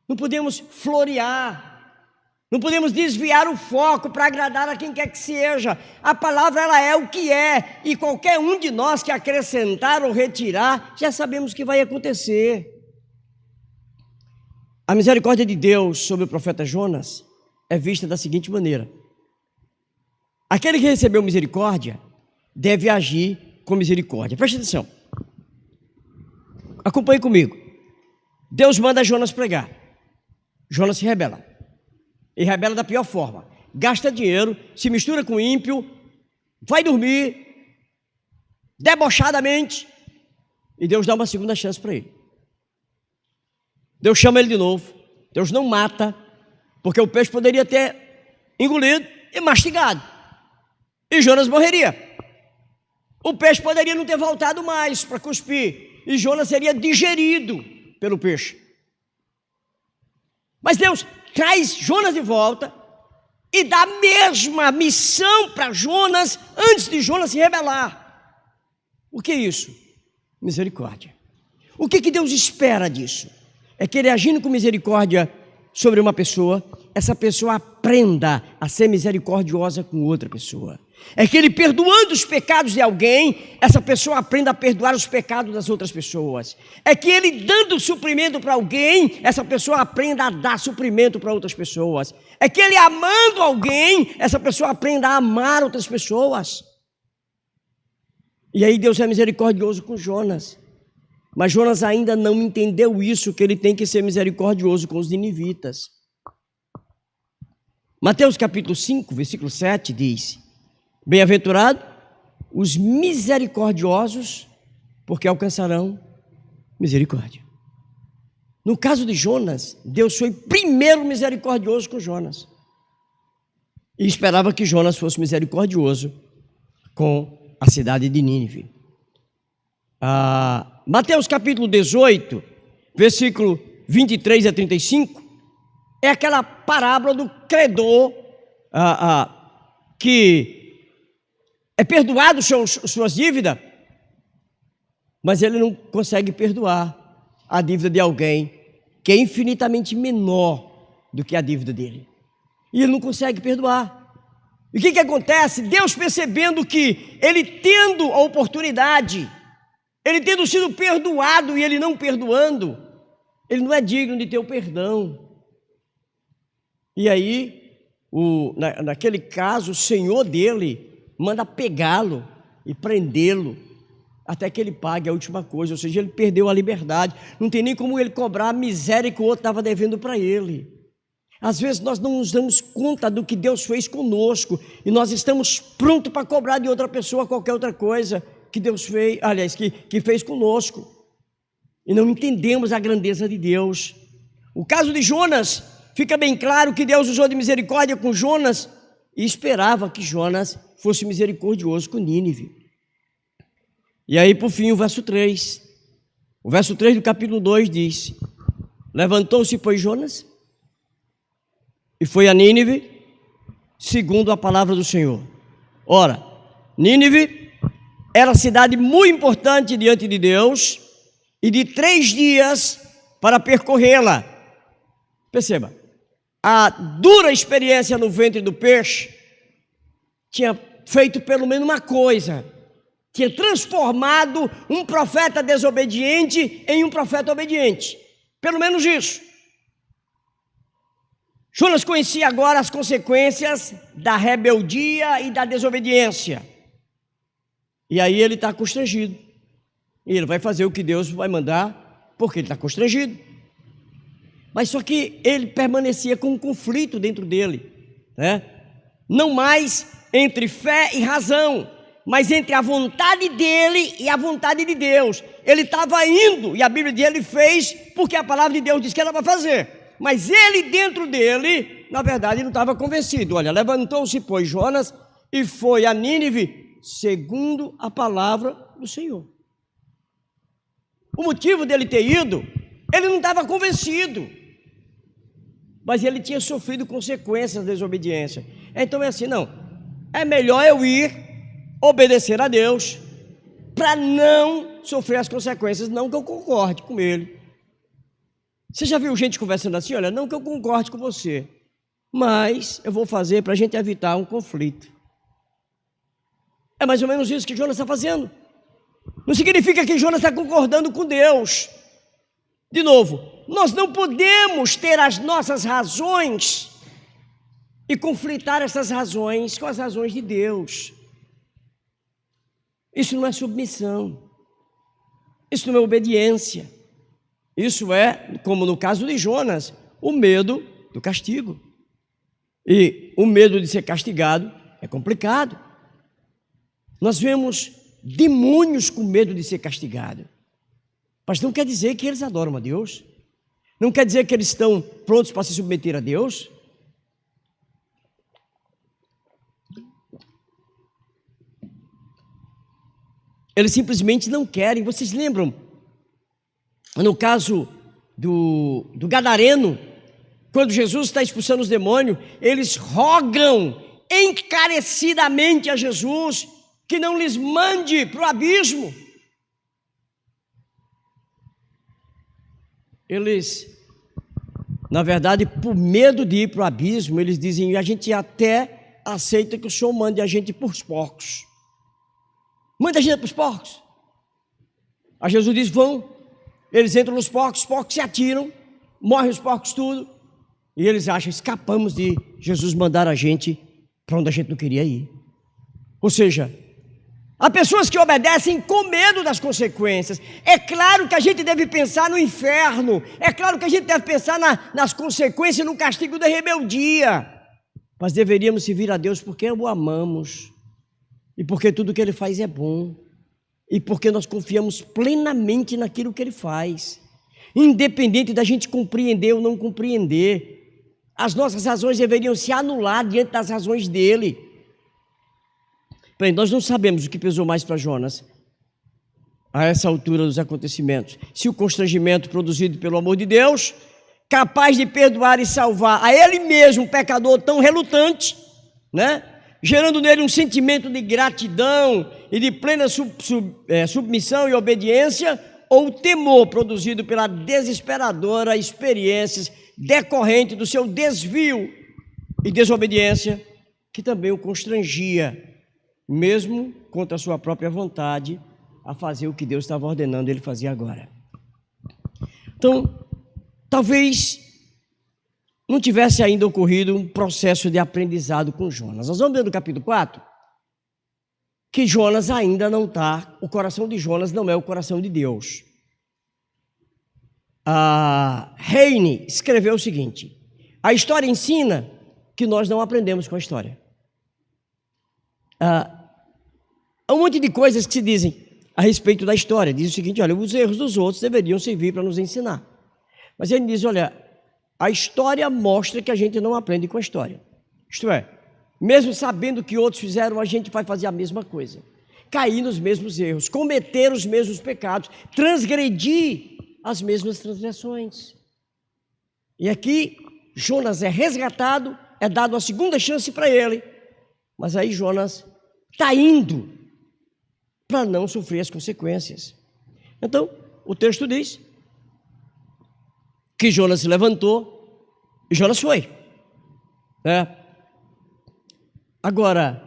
Não podemos florear, não podemos desviar o foco para agradar a quem quer que seja. A palavra, ela é o que é, e qualquer um de nós que acrescentar ou retirar, já sabemos o que vai acontecer. A misericórdia de Deus sobre o profeta Jonas é vista da seguinte maneira: aquele que recebeu misericórdia deve agir com misericórdia. Preste atenção, acompanhe comigo. Deus manda Jonas pregar. Jonas se rebela, e rebela da pior forma: gasta dinheiro, se mistura com ímpio, vai dormir debochadamente, e Deus dá uma segunda chance para ele. Deus chama ele de novo. Deus não mata, porque o peixe poderia ter engolido e mastigado, e Jonas morreria. O peixe poderia não ter voltado mais para cuspir, e Jonas seria digerido pelo peixe. Mas Deus traz Jonas de volta e dá a mesma missão para Jonas antes de Jonas se rebelar. O que é isso? Misericórdia. O que Deus espera disso? É que ele, agindo com misericórdia sobre uma pessoa, essa pessoa aprenda a ser misericordiosa com outra pessoa. É que ele, perdoando os pecados de alguém, essa pessoa aprenda a perdoar os pecados das outras pessoas. É que ele, dando suprimento para alguém, essa pessoa aprenda a dar suprimento para outras pessoas. É que ele, amando alguém, essa pessoa aprenda a amar outras pessoas. E aí Deus é misericordioso com Jonas. Mas Jonas ainda não entendeu isso, que ele tem que ser misericordioso com os ninivitas. Mateus capítulo 5, versículo 7 diz: bem-aventurado os misericordiosos, porque alcançarão misericórdia. No caso de Jonas, Deus foi primeiro misericordioso com Jonas, e esperava que Jonas fosse misericordioso com a cidade de Nínive. Mateus capítulo 18, versículo 23 a 35, é aquela parábola do credor que é perdoado suas dívidas, mas ele não consegue perdoar a dívida de alguém que é infinitamente menor do que a dívida dele. E ele não consegue perdoar. E o que acontece? Deus, percebendo que ele, tendo a oportunidade, ele tendo sido perdoado e ele não perdoando, ele não é digno de ter o perdão. E aí, naquele caso, o senhor dele manda pegá-lo e prendê-lo até que ele pague a última coisa, ou seja, ele perdeu a liberdade. Não tem nem como ele cobrar a miséria que o outro estava devendo para ele. Às vezes nós não nos damos conta do que Deus fez conosco, e nós estamos prontos para cobrar de outra pessoa qualquer outra coisa que Deus fez, aliás, que fez conosco, e não entendemos a grandeza de Deus. O caso de Jonas, fica bem claro que Deus usou de misericórdia com Jonas e esperava que Jonas fosse misericordioso com Nínive. E aí, por fim, o verso 3. O verso 3 do capítulo 2 diz: levantou-se, pois, Jonas e foi a Nínive, segundo a palavra do Senhor. Ora, Nínive era cidade muito importante diante de Deus, e de 3 dias para percorrê-la. Perceba, a dura experiência no ventre do peixe tinha feito pelo menos uma coisa: tinha transformado um profeta desobediente em um profeta obediente. Pelo menos isso. Jonas conhecia agora as consequências da rebeldia e da desobediência. E aí ele está constrangido. E ele vai fazer o que Deus vai mandar, porque ele está constrangido. Mas só que ele permanecia com um conflito dentro dele, né? Não mais entre fé e razão, mas entre a vontade dele e a vontade de Deus. Ele estava indo, e a Bíblia diz, ele fez porque a palavra de Deus diz que era para fazer. Mas ele dentro dele, na verdade, não estava convencido. Olha, levantou-se, pois, Jonas, e foi a Nínive, segundo a palavra do Senhor. O motivo dele ter ido, ele não estava convencido, mas ele tinha sofrido consequências da desobediência. Então é assim, não, é melhor eu ir obedecer a Deus para não sofrer as consequências, não que eu concorde com ele. Você já viu gente conversando assim? Olha, não que eu concorde com você, mas eu vou fazer para a gente evitar um conflito. É mais ou menos isso que Jonas está fazendo. Não significa que Jonas está concordando com Deus. De novo, nós não podemos ter as nossas razões e conflitar essas razões com as razões de Deus. Isso não é submissão. Isso não é obediência. Isso é, como no caso de Jonas, o medo do castigo. E o medo de ser castigado é complicado. Nós vemos demônios com medo de ser castigado. Mas não quer dizer que eles adoram a Deus. Não quer dizer que eles estão prontos para se submeter a Deus. Eles simplesmente não querem. Vocês lembram? No caso do Gadareno, quando Jesus está expulsando os demônios, eles rogam encarecidamente a Jesus que não lhes mande para o abismo. Eles, na verdade, por medo de ir para o abismo, eles dizem, a gente até aceita que o Senhor mande a gente para os porcos. Manda a gente para os porcos. Aí Jesus diz, vão. Eles entram nos porcos, os porcos se atiram, morrem os porcos tudo, e eles acham, escapamos de Jesus mandar a gente para onde a gente não queria ir. Ou seja, há pessoas que obedecem com medo das consequências. É claro que a gente deve pensar no inferno, é claro que a gente deve pensar nas consequências, no castigo da rebeldia, mas deveríamos servir a Deus porque o amamos, e porque tudo que Ele faz é bom, e porque nós confiamos plenamente naquilo que Ele faz, independente da gente compreender ou não compreender. As nossas razões deveriam se anular diante das razões dEle. Bem, nós não sabemos o que pesou mais para Jonas a essa altura dos acontecimentos. Se o constrangimento produzido pelo amor de Deus, capaz de perdoar e salvar a ele mesmo, um pecador tão relutante, né? Gerando nele um sentimento de gratidão e de plena submissão e obediência, ou o temor produzido pela desesperadora experiência decorrente do seu desvio e desobediência, que também o constrangia, mesmo contra a sua própria vontade, a fazer o que Deus estava ordenando ele fazer agora. Então, talvez não tivesse ainda ocorrido um processo de aprendizado com Jonas. Nós vamos ver no capítulo 4 que Jonas ainda não está, o coração de Jonas não é o coração de Deus. A Heine escreveu o seguinte: a história ensina que nós não aprendemos com a história. Há um monte de coisas que se dizem a respeito da história. Diz o seguinte, olha, os erros dos outros deveriam servir para nos ensinar. Mas ele diz, olha, a história mostra que a gente não aprende com a história. Isto é, mesmo sabendo que outros fizeram, a gente vai fazer a mesma coisa. Cair nos mesmos erros, cometer os mesmos pecados, transgredir as mesmas transgressões. E aqui, Jonas é resgatado, é dado a segunda chance para ele. Mas aí Jonas está indo para não sofrer as consequências. Então, o texto diz que Jonas se levantou e Jonas foi. Agora,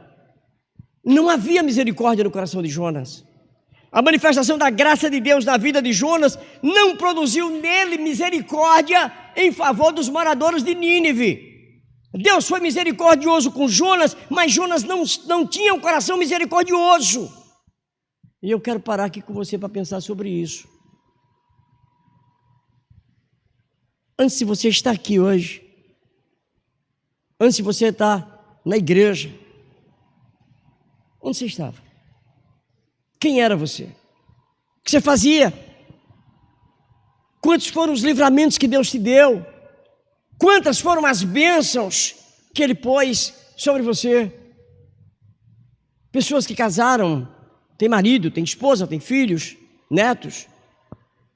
Não havia misericórdia no coração de Jonas. A manifestação da graça de Deus na vida de Jonas não produziu nele misericórdia em favor dos moradores de Nínive. Deus foi misericordioso com Jonas, mas Jonas não tinha um coração misericordioso. E eu quero parar aqui com você para pensar sobre isso. Antes de você estar aqui hoje, antes de você estar na igreja, onde você estava? Quem era você? O que você fazia? Quantos foram os livramentos que Deus te deu? Quantas foram as bênçãos que Ele pôs sobre você? Pessoas que casaram, têm marido, têm esposa, têm filhos, netos.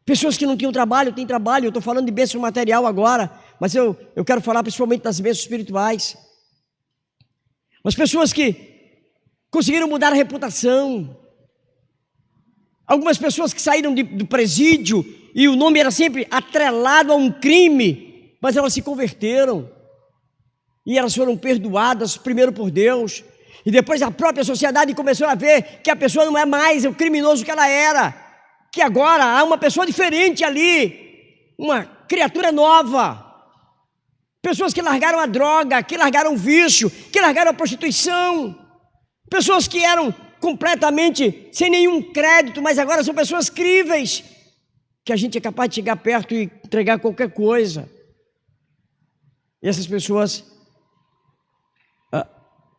Pessoas que não tinham trabalho, têm trabalho. Eu estou falando de bênção material agora, mas eu quero falar principalmente das bênçãos espirituais. As pessoas que conseguiram mudar a reputação. Algumas pessoas que saíram do presídio e o nome era sempre atrelado a um crime, mas elas se converteram e elas foram perdoadas primeiro por Deus e depois a própria sociedade começou a ver que a pessoa não é mais o criminoso que ela era, que agora há uma pessoa diferente ali, uma criatura nova. Pessoas que largaram a droga, que largaram o vício, que largaram a prostituição, pessoas que eram completamente sem nenhum crédito, mas agora são pessoas críveis, que a gente é capaz de chegar perto e entregar qualquer coisa. E essas pessoas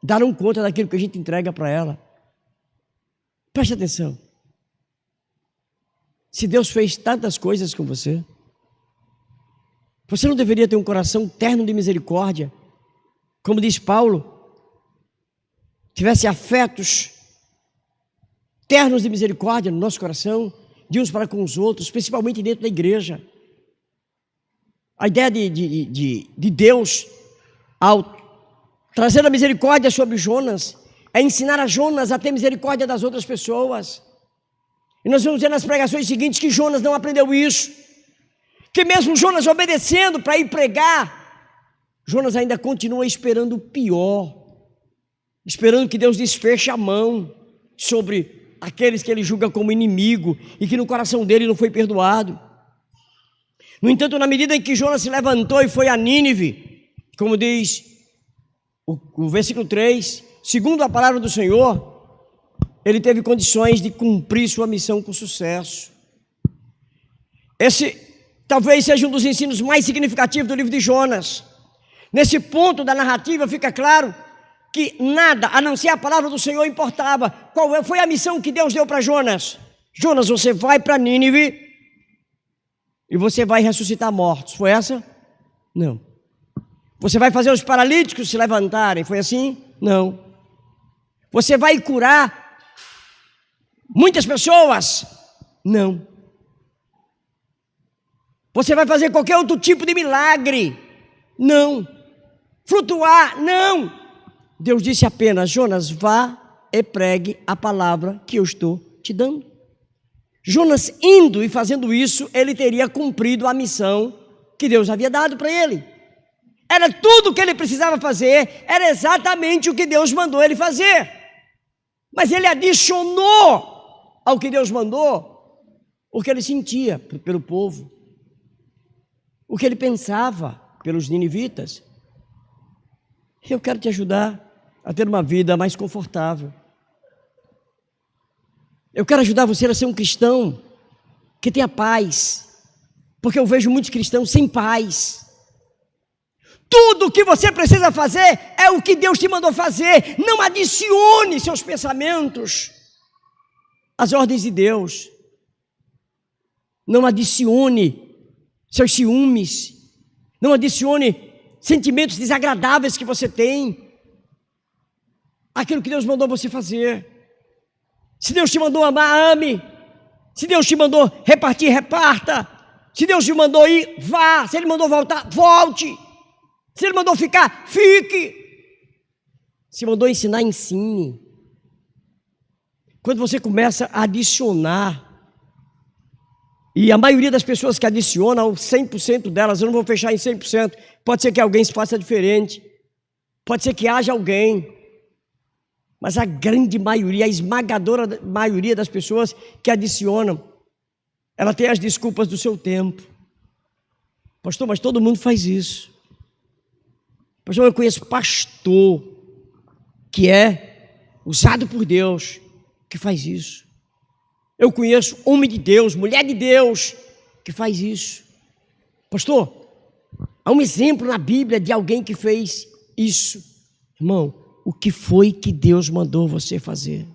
darão conta daquilo que a gente entrega para ela. Preste atenção. Se Deus fez tantas coisas com você, você não deveria ter um coração terno de misericórdia, como diz Paulo, tivesse afetos ternos de misericórdia no nosso coração, de uns para com os outros, principalmente dentro da igreja. A ideia de Deus, ao trazer a misericórdia sobre Jonas, é ensinar a Jonas a ter misericórdia das outras pessoas. E nós vamos ver nas pregações seguintes que Jonas não aprendeu isso, que mesmo Jonas obedecendo para ir pregar, Jonas ainda continua esperando o pior, esperando que Deus desfeche a mão sobre aqueles que ele julga como inimigo e que no coração dele não foi perdoado. No entanto, na medida em que Jonas se levantou e foi a Nínive, como diz o versículo 3, segundo a palavra do Senhor, ele teve condições de cumprir sua missão com sucesso. Esse talvez seja um dos ensinos mais significativos do livro de Jonas. Nesse ponto da narrativa fica claro que nada, a não ser a palavra do Senhor, importava. Qual foi a missão que Deus deu para Jonas? Jonas, você vai para Nínive e você vai ressuscitar mortos. Foi essa? Não. Você vai fazer os paralíticos se levantarem. Foi assim? Não. Você vai curar muitas pessoas? Não. Você vai fazer qualquer outro tipo de milagre? Não. Flutuar? Não. Deus disse apenas: Jonas, vá e pregue a palavra que eu estou te dando. Jonas indo e fazendo isso, ele teria cumprido a missão que Deus havia dado para ele. Era tudo o que ele precisava fazer, era exatamente o que Deus mandou ele fazer. Mas ele adicionou ao que Deus mandou o que ele sentia pelo povo, o que ele pensava pelos ninivitas. Eu quero te ajudar a ter uma vida mais confortável. Eu quero ajudar você a ser um cristão que tenha paz, porque eu vejo muitos cristãos sem paz. Tudo o que você precisa fazer é o que Deus te mandou fazer. Não adicione seus pensamentos às ordens de Deus. Não adicione seus ciúmes. Não adicione sentimentos desagradáveis que você tem àquilo que Deus mandou você fazer. Se Deus te mandou amar, ame. Se Deus te mandou repartir, reparta. Se Deus te mandou ir, vá. Se Ele mandou voltar, volte. Se Ele mandou ficar, fique. Se mandou ensinar, ensine. Quando você começa a adicionar, e a maioria das pessoas que adicionam, 100% delas, eu não vou fechar em 100%, pode ser que alguém se faça diferente, pode ser que haja alguém, Mas a grande maioria, a esmagadora maioria das pessoas que adicionam, ela tem as desculpas do seu tempo. Pastor, mas todo mundo faz isso. Pastor, eu conheço pastor que é usado por Deus, que faz isso. Eu conheço homem de Deus, mulher de Deus, que faz isso. Pastor, há um exemplo na Bíblia de alguém que fez isso. Irmão, o que foi que Deus mandou você fazer?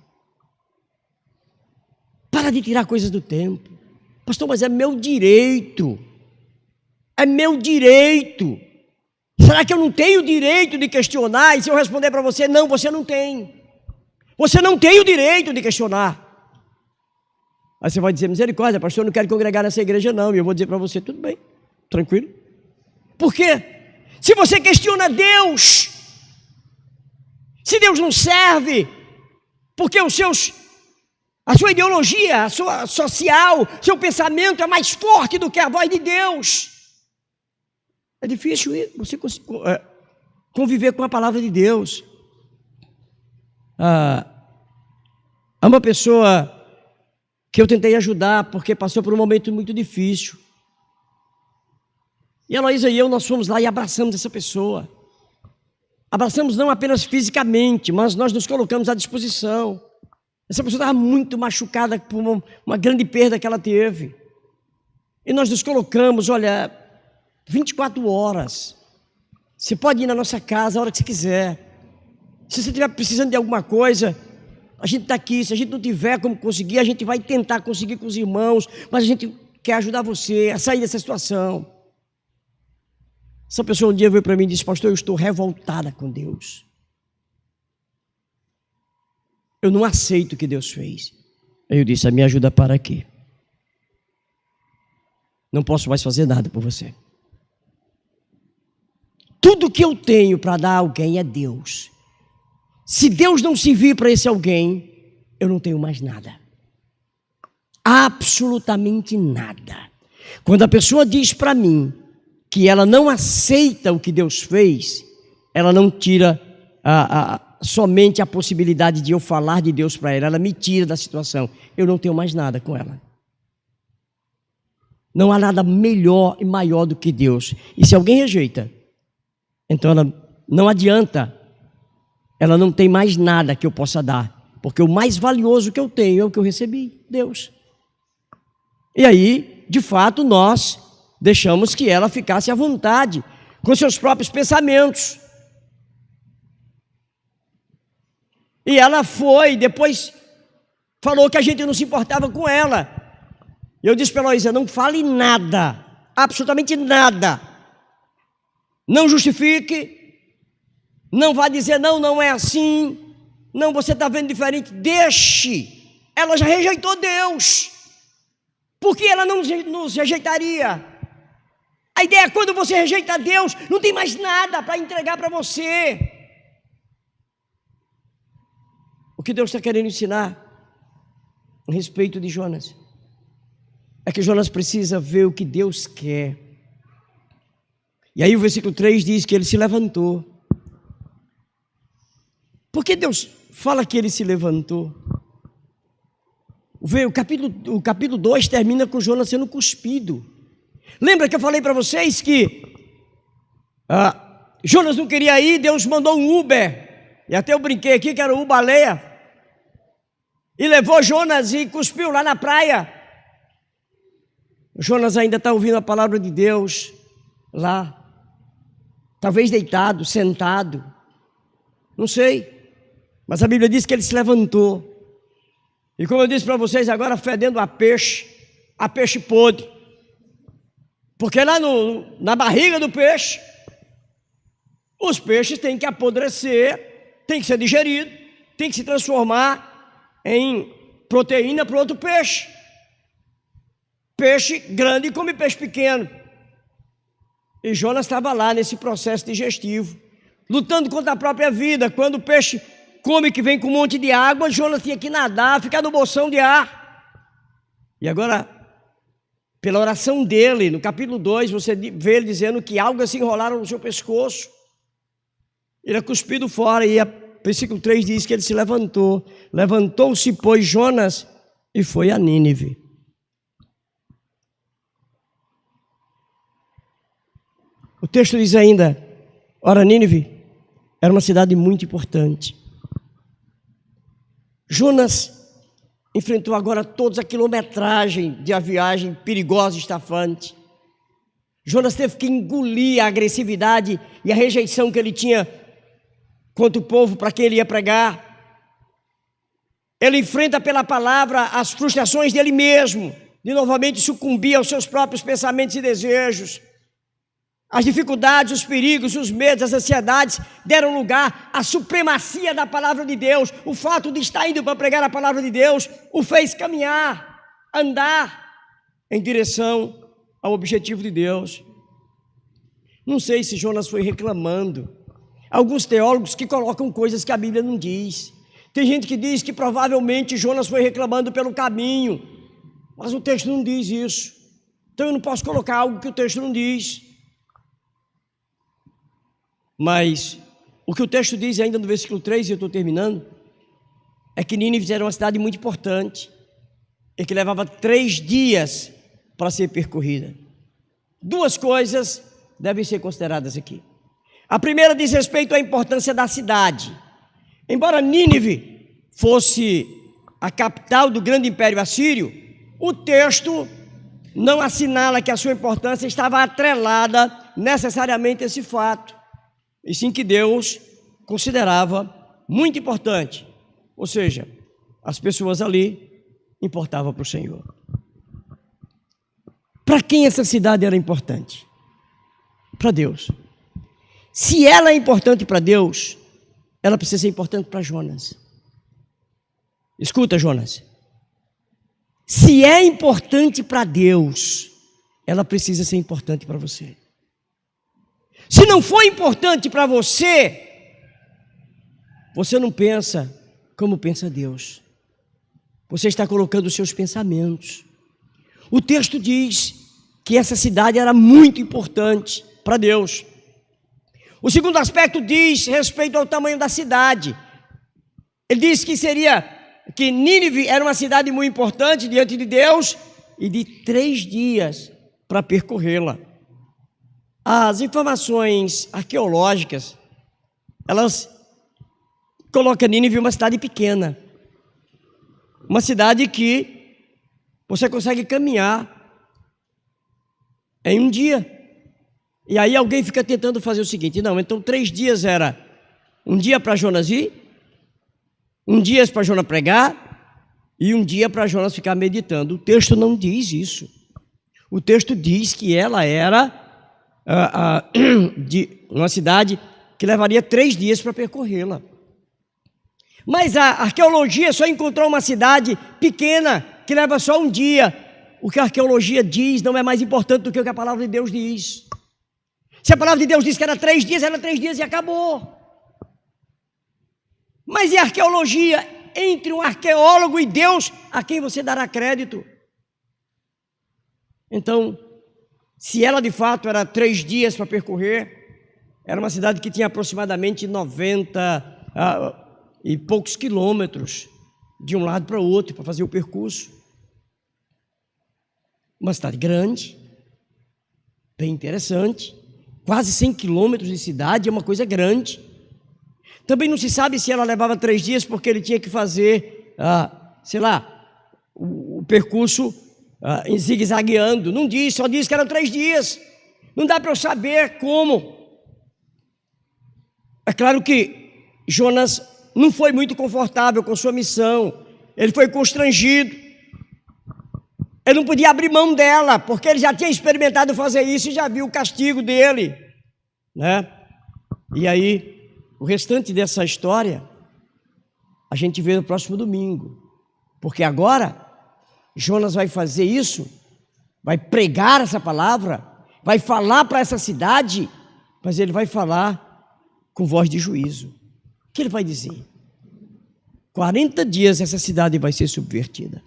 Para de tirar coisas do tempo. Pastor, mas é meu direito. É meu direito. Será que eu não tenho o direito de questionar? E se eu responder para você, não, você não tem. Você não tem o direito de questionar. Aí você vai dizer, misericórdia, pastor, eu não quero congregar nessa igreja não. E eu vou dizer para você, tudo bem, tranquilo. Por quê? Se você questiona Deus, se Deus não serve, porque a sua ideologia, a sua social, seu pensamento é mais forte do que a voz de Deus, é difícil você conviver com a palavra de Deus. Há uma pessoa que eu tentei ajudar porque passou por um momento muito difícil. E a Heloísa e eu, nós fomos lá e abraçamos essa pessoa. Abraçamos não apenas fisicamente, mas nós nos colocamos à disposição. Essa pessoa estava muito machucada por uma grande perda que ela teve. E nós nos colocamos, olha, 24 horas. Você pode ir na nossa casa a hora que você quiser. Se você estiver precisando de alguma coisa, a gente está aqui. Se a gente não tiver como conseguir, a gente vai tentar conseguir com os irmãos, mas a gente quer ajudar você a sair dessa situação. Essa pessoa um dia veio para mim e disse, pastor, eu estou revoltada com Deus. Eu não aceito o que Deus fez. Aí eu disse, me ajuda para quê? Não posso mais fazer nada por você. Tudo que eu tenho para dar a alguém é Deus. Se Deus não servir para esse alguém, eu não tenho mais nada. Absolutamente nada. Quando a pessoa diz para mim que ela não aceita o que Deus fez, ela não tira somente a possibilidade de eu falar de Deus para ela, ela me tira da situação. Eu não tenho mais nada com ela. Não há nada melhor e maior do que Deus. E se alguém rejeita, então ela não adianta, ela não tem mais nada que eu possa dar, porque o mais valioso que eu tenho é o que eu recebi, Deus. E aí, de fato, nós deixamos que ela ficasse à vontade com seus próprios pensamentos. E ela foi, depois falou que a gente não se importava com ela. E eu disse para ela, Heloísa, não fale nada, absolutamente nada. Não justifique, não vá dizer não é assim, não, você está vendo diferente, deixe. Ela já rejeitou Deus, porque ela não nos rejeitaria. A ideia é quando você rejeita Deus, não tem mais nada para entregar para você. O que Deus está querendo ensinar a respeito de Jonas é que Jonas precisa ver o que Deus quer. E aí o versículo 3 diz que ele se levantou. Por que Deus fala que ele se levantou? O capítulo 2 termina com Jonas sendo cuspido. Lembra que eu falei para vocês que Jonas não queria ir, Deus mandou um Uber, e até eu brinquei aqui que era o Uber-baleia, e levou Jonas e cuspiu lá na praia. Jonas ainda está ouvindo a palavra de Deus lá, talvez deitado, sentado, não sei, mas a Bíblia diz que ele se levantou, e como eu disse para vocês agora, fedendo a peixe podre, porque lá na barriga do peixe, os peixes têm que apodrecer, têm que ser digeridos, têm que se transformar em proteína para outro peixe. Peixe grande come peixe pequeno. E Jonas estava lá nesse processo digestivo, lutando contra a própria vida. Quando o peixe come que vem com um monte de água, Jonas tinha que nadar, ficar no bolsão de ar. E agora, pela oração dele, no capítulo 2, você vê ele dizendo que algas se enrolaram no seu pescoço. Ele é cuspido fora e versículo 3 diz que ele se levantou. Levantou-se, pois, Jonas e foi a Nínive. O texto diz ainda, ora, Nínive era uma cidade muito importante. Jonas enfrentou agora toda a quilometragem de a viagem perigosa e estafante. Jonas teve que engolir a agressividade e a rejeição que ele tinha contra o povo para quem ele ia pregar. Ele enfrenta pela palavra as frustrações dele mesmo, de novamente sucumbir aos seus próprios pensamentos e desejos. As dificuldades, os perigos, os medos, as ansiedades deram lugar à supremacia da palavra de Deus. O fato de estar indo para pregar a palavra de Deus o fez caminhar, andar em direção ao objetivo de Deus. Não sei se Jonas foi reclamando. Alguns teólogos que colocam coisas que a Bíblia não diz. Tem gente que diz que provavelmente Jonas foi reclamando pelo caminho, mas o texto não diz isso. Então eu não posso colocar algo que o texto não diz. Mas o que o texto diz ainda no versículo 3, e eu estou terminando, é que Nínive era uma cidade muito importante e que levava 3 dias para ser percorrida. 2 coisas devem ser consideradas aqui. A primeira diz respeito à importância da cidade. Embora Nínive fosse a capital do grande império assírio, o texto não assinala que a sua importância estava atrelada necessariamente a esse fato, e sim que Deus considerava muito importante, ou seja, as pessoas ali importavam para o Senhor. Para quem essa cidade era importante? Para Deus. Se ela é importante para Deus, ela precisa ser importante para Jonas. Escuta, Jonas. Se é importante para Deus, ela precisa ser importante para você. Se não for importante para você, você não pensa como pensa Deus. Você está colocando os seus pensamentos. O texto diz que essa cidade era muito importante para Deus. O segundo aspecto diz respeito ao tamanho da cidade. Ele diz que Nínive era uma cidade muito importante diante de Deus e de 3 dias para percorrê-la. As informações arqueológicas, elas colocam Nínive uma cidade pequena. Uma cidade que você consegue caminhar em um dia. E aí alguém fica tentando fazer o seguinte, não, então 3 dias era um dia para Jonas ir, um dia para Jonas pregar e um dia para Jonas ficar meditando. O texto não diz isso. O texto diz que ela era de uma cidade que levaria 3 dias para percorrê-la. Mas a arqueologia só encontrou uma cidade pequena que leva só um dia. O que a arqueologia diz não é mais importante do que o que a palavra de Deus diz. Se a palavra de Deus diz que era 3 dias, era 3 dias e acabou. Mas e a arqueologia? Entre um arqueólogo e Deus, a quem você dará crédito? Então, se ela de fato era 3 dias para percorrer, era uma cidade que tinha aproximadamente 90 e poucos quilômetros de um lado para o outro para fazer o percurso. Uma cidade grande, bem interessante, quase 100 quilômetros de cidade, é uma coisa grande. Também não se sabe se ela levava 3 dias porque ele tinha que fazer, o percurso em zigue-zagueando. Não diz, só diz que eram 3 dias. Não dá para eu saber como. É claro que Jonas não foi muito confortável com sua missão. Ele foi constrangido. Ele não podia abrir mão dela, porque ele já tinha experimentado fazer isso e já viu o castigo dele, né? E aí, o restante dessa história, a gente vê no próximo domingo. Porque agora, Jonas vai fazer isso, vai pregar essa palavra, vai falar para essa cidade, mas ele vai falar com voz de juízo. O que ele vai dizer? 40 dias essa cidade vai ser subvertida.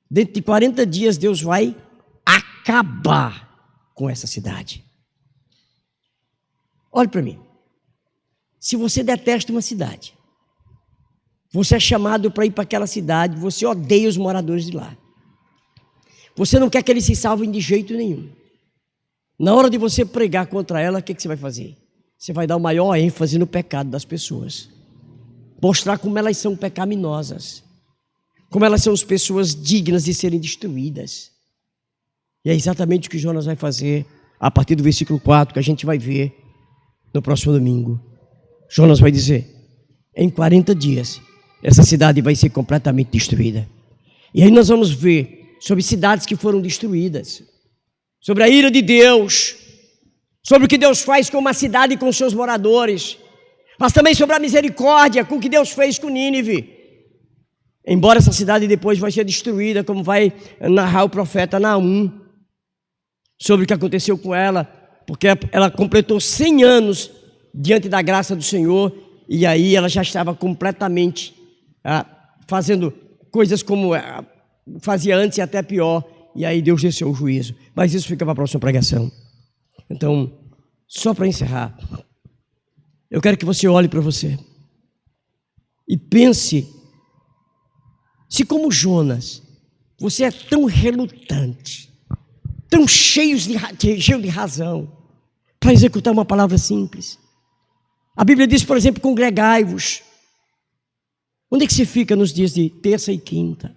Dentro de 40 dias Deus vai acabar com essa cidade. Olhe para mim. Se você detesta uma cidade, você é chamado para ir para aquela cidade, você odeia os moradores de lá. Você não quer que eles se salvem de jeito nenhum. Na hora de você pregar contra ela, o que você vai fazer? Você vai dar o maior ênfase no pecado das pessoas. Mostrar como elas são pecaminosas. Como elas são as pessoas dignas de serem destruídas. E é exatamente o que Jonas vai fazer a partir do versículo 4, que a gente vai ver no próximo domingo. Jonas vai dizer: em 40 dias, essa cidade vai ser completamente destruída. E aí nós vamos ver sobre cidades que foram destruídas, sobre a ira de Deus, sobre o que Deus faz com uma cidade e com seus moradores, mas também sobre a misericórdia com o que Deus fez com Nínive. Embora essa cidade depois vai ser destruída, como vai narrar o profeta Naum, sobre o que aconteceu com ela, porque ela completou 100 anos diante da graça do Senhor, e aí ela já estava completamente fazendo coisas como fazia antes e até pior, e aí Deus desceu o juízo. Mas isso fica para a próxima pregação. Então, só para encerrar, eu quero que você olhe para você e pense se, como Jonas, você é tão relutante, tão cheio de razão para executar uma palavra simples. A Bíblia diz, por exemplo, congregai-vos. Onde é que se fica nos dias de terça e quinta?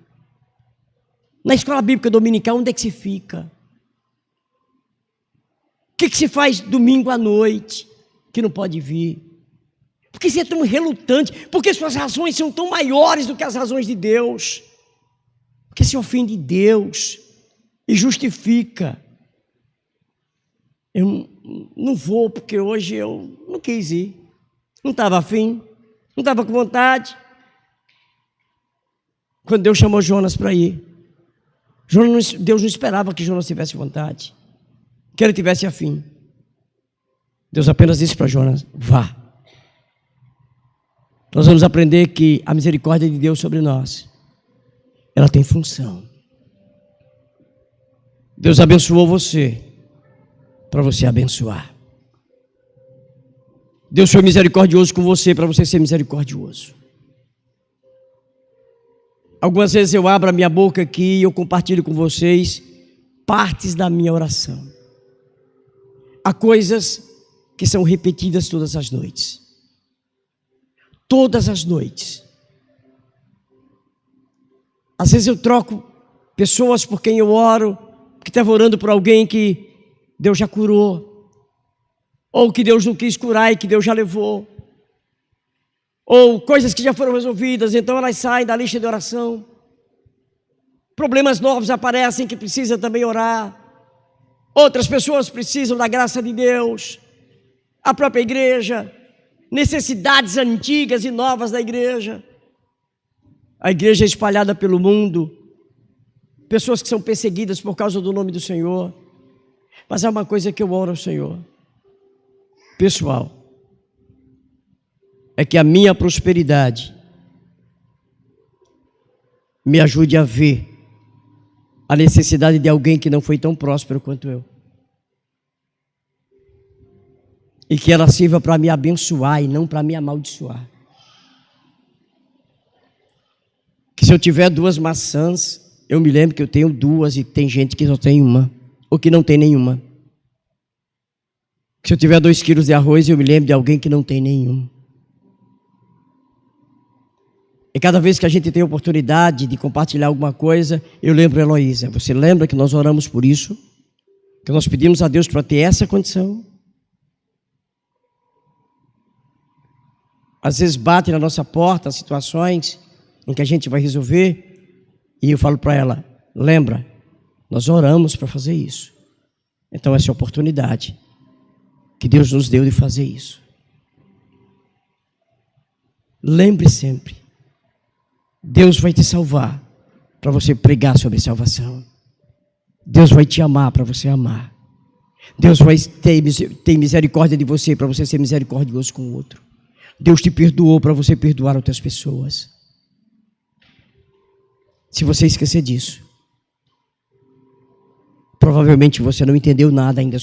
Na escola bíblica dominical, onde é que se fica? O que se faz domingo à noite, que não pode vir? Por que você é tão relutante? Porque suas razões são tão maiores do que as razões de Deus. Porque se ofende Deus e justifica. Eu não vou porque hoje eu não quis ir. Não estava afim, não estava com vontade. Quando Deus chamou Jonas para ir, Deus não esperava que Jonas tivesse vontade, que ele tivesse afim. Deus apenas disse para Jonas: vá. Nós vamos aprender que a misericórdia de Deus sobre nós, ela tem função. Deus abençoou você para você abençoar. Deus foi misericordioso com você para você ser misericordioso. Algumas vezes eu abro a minha boca aqui e eu compartilho com vocês partes da minha oração. Há coisas que são repetidas todas as noites. Todas as noites. Às vezes eu troco pessoas por quem eu oro, que estava orando por alguém que Deus já curou, ou que Deus não quis curar e que Deus já levou, ou coisas que já foram resolvidas, então elas saem da lista de oração. Problemas novos aparecem que precisa também orar. Outras pessoas precisam da graça de Deus, a própria igreja, necessidades antigas e novas da igreja. A igreja é espalhada pelo mundo, pessoas que são perseguidas por causa do nome do Senhor. Mas há uma coisa que eu oro ao Senhor, pessoal, é que a minha prosperidade me ajude a ver a necessidade de alguém que não foi tão próspero quanto eu. E que ela sirva para me abençoar e não para me amaldiçoar. Que se eu tiver 2 maçãs, eu me lembro que eu tenho 2 e tem gente que só tem uma, ou que não tem nenhuma. Que se eu tiver 2 quilos de arroz, eu me lembro de alguém que não tem nenhum. E cada vez que a gente tem oportunidade de compartilhar alguma coisa, eu lembro, Heloísa, você lembra que nós oramos por isso? Que nós pedimos a Deus para ter essa condição? Às vezes bate na nossa porta situações em que a gente vai resolver, e eu falo para ela: lembra, nós oramos para fazer isso. Então essa é a oportunidade que Deus nos deu de fazer isso. Lembre sempre, Deus vai te salvar para você pregar sobre salvação. Deus vai te amar para você amar. Deus vai ter misericórdia de você para você ser misericordioso com o outro. Deus te perdoou para você perdoar outras pessoas. Se você esquecer disso, provavelmente você não entendeu nada ainda